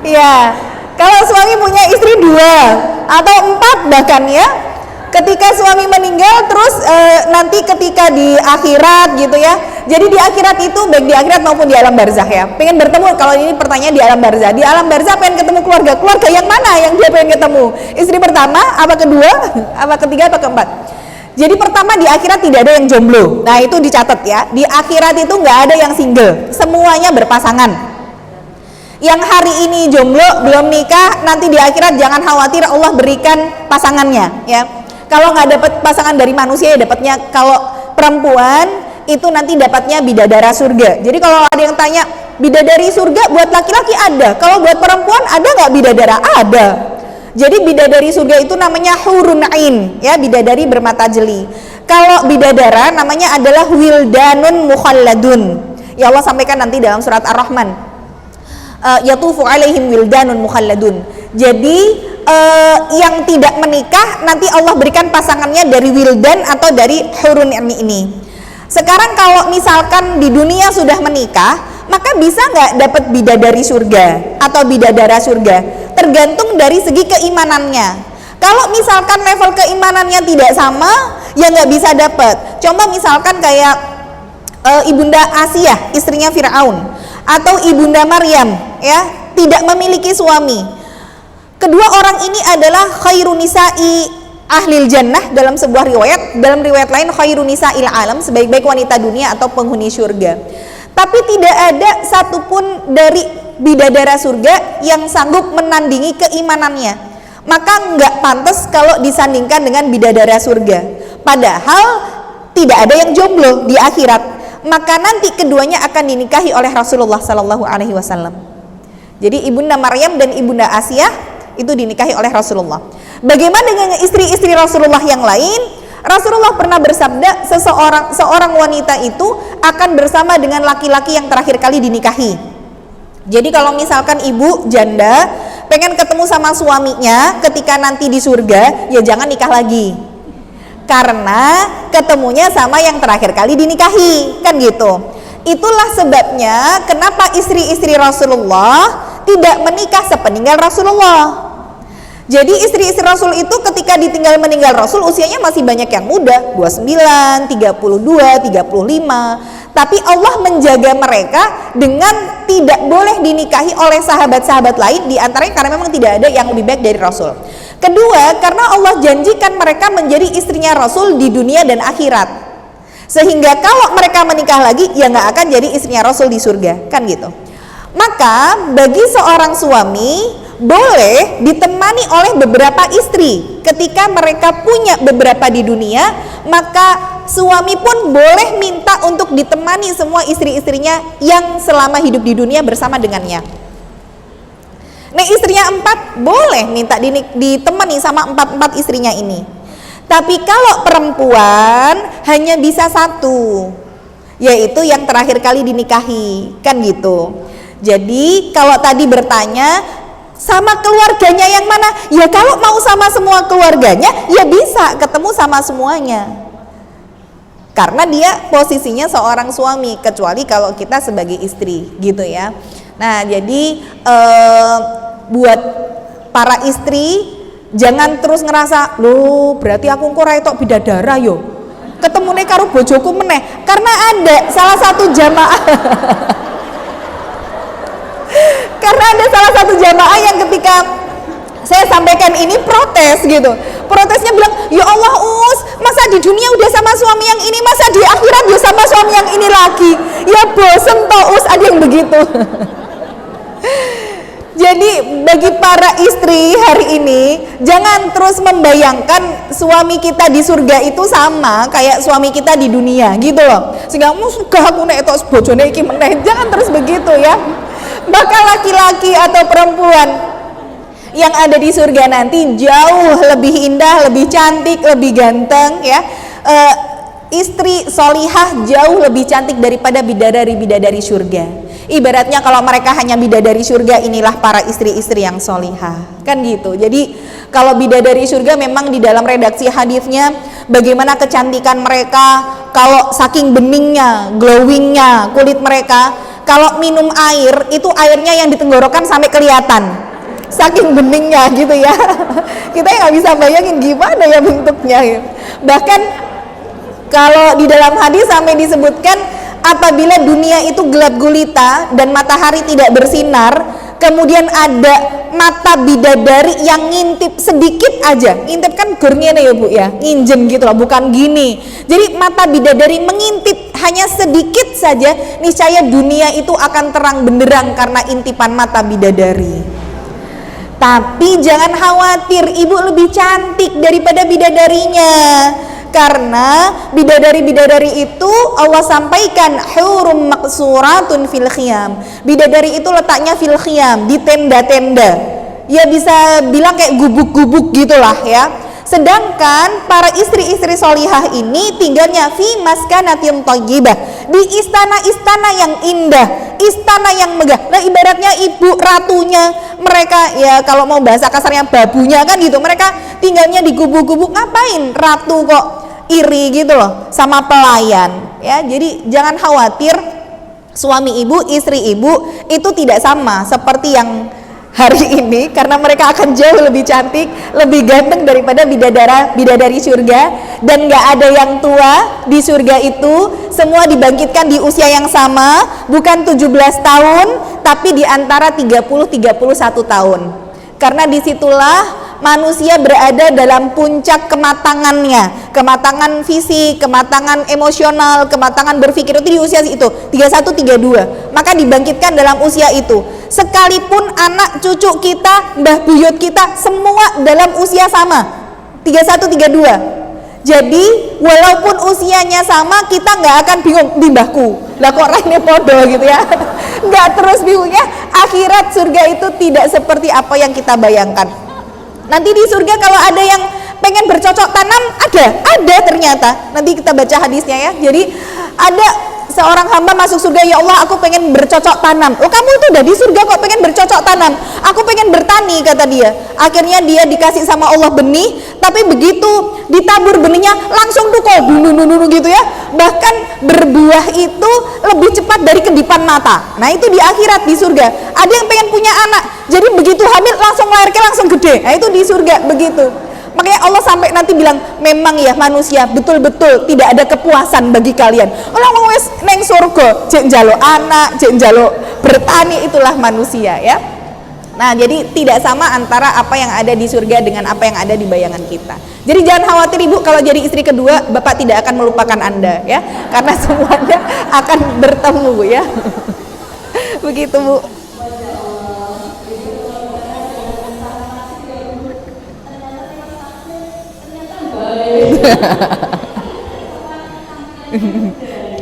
Ya, kalau suami punya istri 2 atau 4 bahkan ya, ketika suami meninggal terus nanti ketika di akhirat gitu ya, jadi di akhirat itu baik di akhirat maupun di alam barzah ya, pengen bertemu, kalau ini pertanyaan di alam barzah pengen ketemu keluarga yang mana yang dia pengen ketemu, istri pertama, apa kedua, apa ketiga, apa keempat. Jadi pertama di akhirat tidak ada yang jomblo, nah itu dicatat ya, di akhirat itu nggak ada yang single, semuanya berpasangan. Yang hari ini jomblo belum nikah, nanti di akhirat jangan khawatir, Allah berikan pasangannya ya. Kalau nggak dapat pasangan dari manusia ya dapatnya, kalau perempuan itu nanti dapatnya bidadara surga. Jadi kalau ada yang tanya bidadari surga buat laki-laki ada, kalau buat perempuan ada nggak bidadara? Ada. Jadi bidadari surga itu namanya hurun ain, ya, bidadari bermata jeli. Kalau bidadara namanya adalah wildanun mukhalladun. Ya Allah sampaikan nanti dalam surat Ar-Rahman. Yatufu alaihim wildanun mukhalladun. Jadi yang tidak menikah nanti Allah berikan pasangannya dari wildan atau dari hurun ini. Sekarang kalau misalkan di dunia sudah menikah, maka bisa nggak dapat bidadari surga atau bidadara surga? Tergantung dari segi keimanannya. Kalau misalkan level keimanannya tidak sama, ya nggak bisa dapat. Contoh misalkan kayak Ibunda Asiyah, istrinya Fir'aun, atau Ibunda Maryam, ya, tidak memiliki suami. Kedua orang ini adalah khairun nisa'i ahlil jannah dalam sebuah riwayat, dalam riwayat lain khairun nisa'il alam, sebaik-baik wanita dunia atau penghuni surga. Tapi tidak ada satupun dari bidadara surga yang sanggup menandingi keimanannya. Maka nggak pantas kalau disandingkan dengan bidadara surga. Padahal tidak ada yang jomblo di akhirat. Maka nanti keduanya akan dinikahi oleh Rasulullah Sallallahu Alaihi Wasallam. Jadi Ibunda Maryam dan Ibunda Asiyah itu dinikahi oleh Rasulullah. Bagaimana dengan istri-istri Rasulullah yang lain? Rasulullah pernah bersabda, seorang wanita itu akan bersama dengan laki-laki yang terakhir kali dinikahi. Jadi kalau misalkan ibu janda pengen ketemu sama suaminya ketika nanti di surga, ya jangan nikah lagi, karena ketemunya sama yang terakhir kali dinikahi, kan gitu. Itulah sebabnya kenapa istri-istri Rasulullah tidak menikah sepeninggal Rasulullah. Jadi istri-istri Rasul itu ketika ditinggal meninggal Rasul usianya masih banyak yang muda, 29, 32, 35. Tapi Allah menjaga mereka dengan tidak boleh dinikahi oleh sahabat-sahabat lain, di antaranya karena memang tidak ada yang lebih baik dari Rasul. Kedua, karena Allah janjikan mereka menjadi istrinya Rasul di dunia dan akhirat. Sehingga kalau mereka menikah lagi, ya nggak akan jadi istrinya Rasul di surga, kan gitu. Maka bagi seorang suami boleh ditemani oleh beberapa istri. Ketika mereka punya beberapa di dunia, maka suami pun boleh minta untuk ditemani semua istri-istrinya yang selama hidup di dunia bersama dengannya. Nah, istrinya 4 boleh minta ditemani sama 4 istrinya ini. Tapi kalau perempuan hanya bisa 1, yaitu yang terakhir kali dinikahi, kan gitu. Jadi kalau tadi bertanya sama keluarganya yang mana? Ya kalau mau sama semua keluarganya, ya bisa ketemu sama semuanya. Karena dia posisinya seorang suami, kecuali kalau kita sebagai istri, gitu ya. Nah, jadi buat para istri jangan terus ngerasa, loh berarti aku kok ra tok bidadara yo. Ketemune karo bojoku meneh. Karena ada salah satu jamaah karena ada salah satu jamaah yang ketika saya sampaikan ini protes gitu. Protesnya bilang, ya Allah Us, masa di dunia udah sama suami yang ini, masa di akhirat juga sama suami yang ini lagi? Ya bosen toh Us, ada yang begitu. Jadi bagi para istri hari ini, jangan terus membayangkan suami kita di surga itu sama kayak suami kita di dunia gitu loh. Sehingga suka aku nek tok bojone iki meneh. Jangan terus begitu ya. Maka laki-laki atau perempuan yang ada di surga nanti jauh lebih indah, lebih cantik, lebih ganteng ya. Istri solihah jauh lebih cantik daripada bidadari-bidadari surga. Ibaratnya kalau mereka hanya bidadari surga, inilah para istri-istri yang solihah, kan gitu. Jadi kalau bidadari surga memang di dalam redaksi hadisnya bagaimana kecantikan mereka, kalau saking beningnya, glowingnya kulit mereka, kalau minum air itu airnya yang di tenggorokan sampai kelihatan, saking beningnya gitu ya. Kita nggak bisa bayangin gimana ya bentuknya ya. Bahkan kalau di dalam hadis sampai disebutkan, apabila dunia itu gelap gulita dan matahari tidak bersinar, kemudian ada mata bidadari yang ngintip sedikit aja. Ngintip kan gurngene ya Bu ya, nginjem gitu loh, bukan gini. Jadi mata bidadari mengintip hanya sedikit saja, niscaya dunia itu akan terang benderang karena intipan mata bidadari. Tapi jangan khawatir, ibu lebih cantik daripada bidadarinya. Karena bidadari-bidadari itu Allah sampaikan hurum maqsuratun fil khiyam. Bidadari itu letaknya fil khiyam, di tenda-tenda. ya bisa bilang kayak gubuk-gubuk gitulah ya. Sedangkan para istri-istri solihah ini tinggalnya fi maskanatin thayyibah, di istana-istana yang indah, istana yang megah. Nah ibaratnya ibu ratunya mereka, ya kalau mau bahasa kasarnya babunya kan gitu, mereka tinggalnya di gubuk-gubuk. Ngapain ratu kok iri gitu loh sama pelayan ya. Jadi jangan khawatir, suami ibu, istri ibu itu tidak sama seperti yang hari ini, karena mereka akan jauh lebih cantik, lebih ganteng daripada bidadari surga. Dan gak ada yang tua di surga itu, semua dibangkitkan di usia yang sama, bukan 17 tahun tapi di antara 30-31 tahun. Karena disitulah manusia berada dalam puncak kematangannya, kematangan fisik, kematangan emosional, kematangan berpikir itu di usia itu 31-32. Maka dibangkitkan dalam usia itu. Sekalipun anak cucu kita, mbah buyut kita semua dalam usia sama 31-32. Jadi walaupun usianya sama, kita nggak akan bingung, di mbahku lah kok raine podo gitu ya. Nggak terus bingungnya. Akhirat surga itu tidak seperti apa yang kita bayangkan. Nanti di surga kalau ada yang pengen bercocok tanam, ada ternyata. Nanti kita baca hadisnya ya. Jadi ada seorang hamba masuk surga, ya Allah aku pengen bercocok tanam. Oh kamu itu udah di surga kok pengen bercocok tanam? Aku pengen bertani kata dia. Akhirnya dia dikasih sama Allah benih, tapi begitu ditabur benihnya langsung tukul dulu gitu ya. Bahkan berbuah itu lebih cepat dari kedipan mata. Nah itu di akhirat di surga. Ada yang pengen punya anak, jadi begitu hamil langsung lahirnya langsung gede. Nah itu di surga begitu. Makanya Allah sampai nanti bilang, memang ya manusia betul-betul tidak ada kepuasan bagi kalian. Orang wes neng surga, cek jalo anak, cek jalo bertani, itulah manusia ya. Nah jadi tidak sama antara apa yang ada di surga dengan apa yang ada di bayangan kita. Jadi jangan khawatir ibu, kalau jadi istri kedua bapak tidak akan melupakan anda ya, karena semuanya akan bertemu ya. Begitu bu.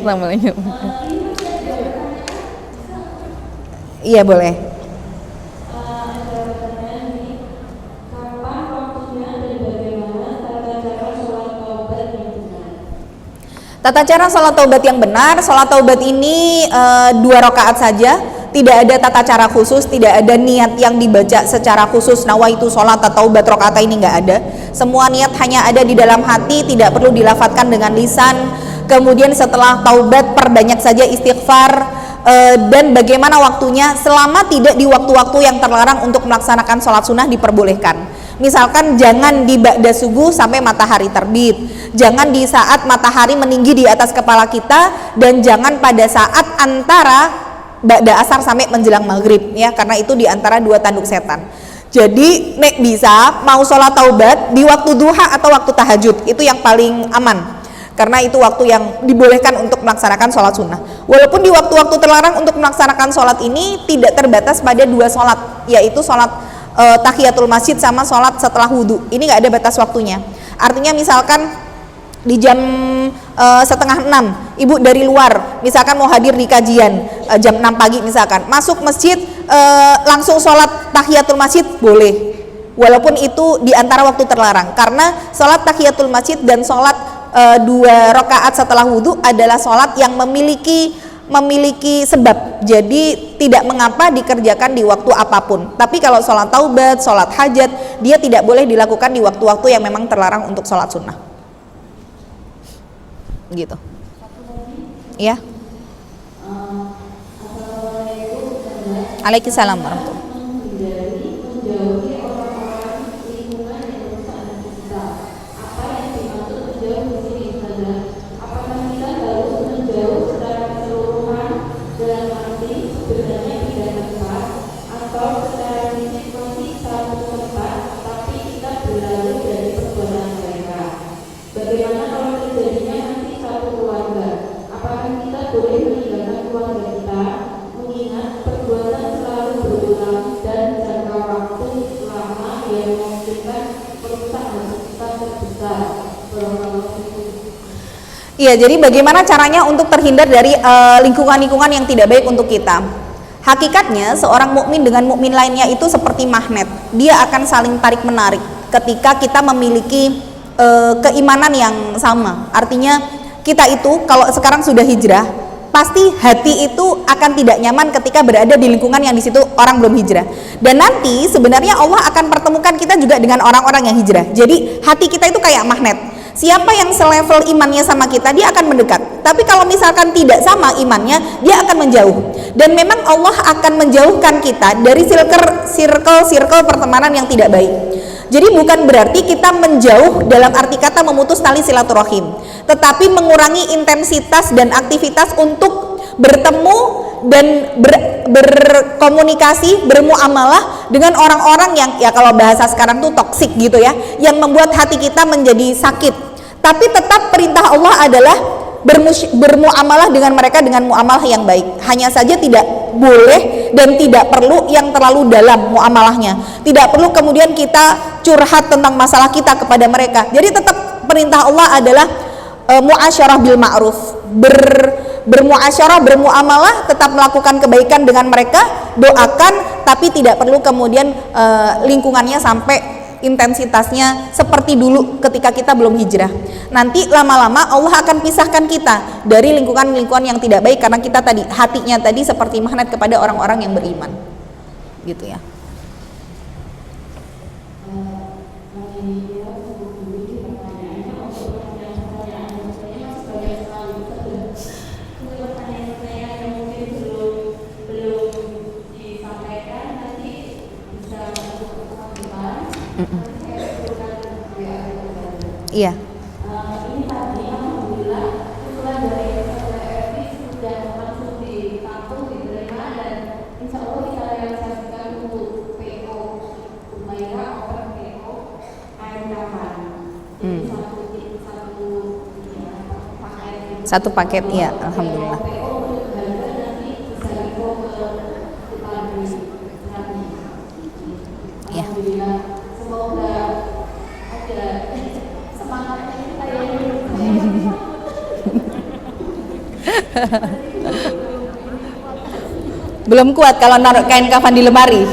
Assalamualaikum. Iya boleh. Tata cara sholat taubat yang benar. Sholat taubat ini 2 rakaat saja, tidak ada tata cara khusus, tidak ada niat yang dibaca secara khusus. Nawaitu sholat taubat rakaat ini nggak ada. Semua niat hanya ada di dalam hati, tidak perlu dilafatkan dengan lisan. Kemudian setelah taubat perbanyak saja istighfar, dan bagaimana waktunya, selama tidak di waktu-waktu yang terlarang untuk melaksanakan sholat sunnah diperbolehkan. Misalkan jangan di ba'da subuh sampai matahari terbit, jangan di saat matahari meninggi di atas kepala kita, dan jangan pada saat antara ba'da asar sampai menjelang maghrib ya, karena itu di antara 2 tanduk setan. Jadi nek bisa mau sholat taubat di waktu duha atau waktu tahajud, itu yang paling aman, karena itu waktu yang dibolehkan untuk melaksanakan sholat sunnah. Walaupun di waktu-waktu terlarang untuk melaksanakan sholat ini tidak terbatas pada 2 sholat, yaitu sholat tahiyatul masjid sama sholat setelah wudhu. Ini nggak ada batas waktunya. Artinya misalkan di jam 5:30 ibu dari luar, misalkan mau hadir di kajian jam 6 pagi misalkan, masuk masjid langsung sholat tahiyatul masjid boleh, walaupun itu di antara waktu terlarang, karena sholat tahiyatul masjid dan sholat 2 rakaat setelah wudhu adalah sholat yang memiliki sebab, jadi tidak mengapa dikerjakan di waktu apapun. Tapi kalau sholat taubat, sholat hajat, dia tidak boleh dilakukan di waktu-waktu yang memang terlarang untuk sholat sunnah gitu ya. Waalaikumsalam warahmatullahi. Iya, jadi bagaimana caranya untuk terhindar dari lingkungan-lingkungan yang tidak baik untuk kita? Hakikatnya seorang mukmin dengan mukmin lainnya itu seperti magnet. Dia akan saling tarik menarik ketika kita memiliki keimanan yang sama. Artinya kita itu kalau sekarang sudah hijrah, pasti hati itu akan tidak nyaman ketika berada di lingkungan yang di situ orang belum hijrah. Dan nanti sebenarnya Allah akan pertemukan kita juga dengan orang-orang yang hijrah. Jadi hati kita itu kayak magnet. Siapa yang selevel imannya sama kita, dia akan mendekat. Tapi kalau misalkan tidak sama imannya, dia akan menjauh. Dan memang Allah akan menjauhkan kita dari circle pertemanan yang tidak baik. Jadi bukan berarti kita menjauh dalam arti kata memutus tali silaturahim, tetapi mengurangi intensitas dan aktivitas untuk bertemu dan berkomunikasi, bermuamalah dengan orang-orang yang ya kalau bahasa sekarang tuh toksik gitu ya, yang membuat hati kita menjadi sakit. Tapi tetap perintah Allah adalah bermuamalah dengan mereka dengan muamalah yang baik. Hanya saja tidak boleh dan tidak perlu yang terlalu dalam muamalahnya. Tidak perlu kemudian kita curhat tentang masalah kita kepada mereka. Jadi tetap perintah Allah adalah muasyarah bil ma'ruf, bermuasyarah, bermuamalah, tetap melakukan kebaikan dengan mereka, doakan, tapi tidak perlu kemudian lingkungannya sampai intensitasnya seperti dulu ketika kita belum hijrah. Nanti lama-lama Allah akan pisahkan kita dari lingkungan-lingkungan yang tidak baik karena kita tadi hatinya tadi seperti magnet kepada orang-orang yang beriman. Gitu ya. Iya. Ini tadi alhamdulillah usulan dari PPRI sudah langsung ditampung, diterima, dan insya Allah kita realisasikan untuk PO Umairah over PO Airaman. Jadi Satu paket ya, alhamdulillah. PO untuk harga nanti bisa info ke pabrik nanti. Ya. Alhamdulillah, semoga ada semangatnya kita ya. Belum kuat kalau naruh kain kafan di lemari.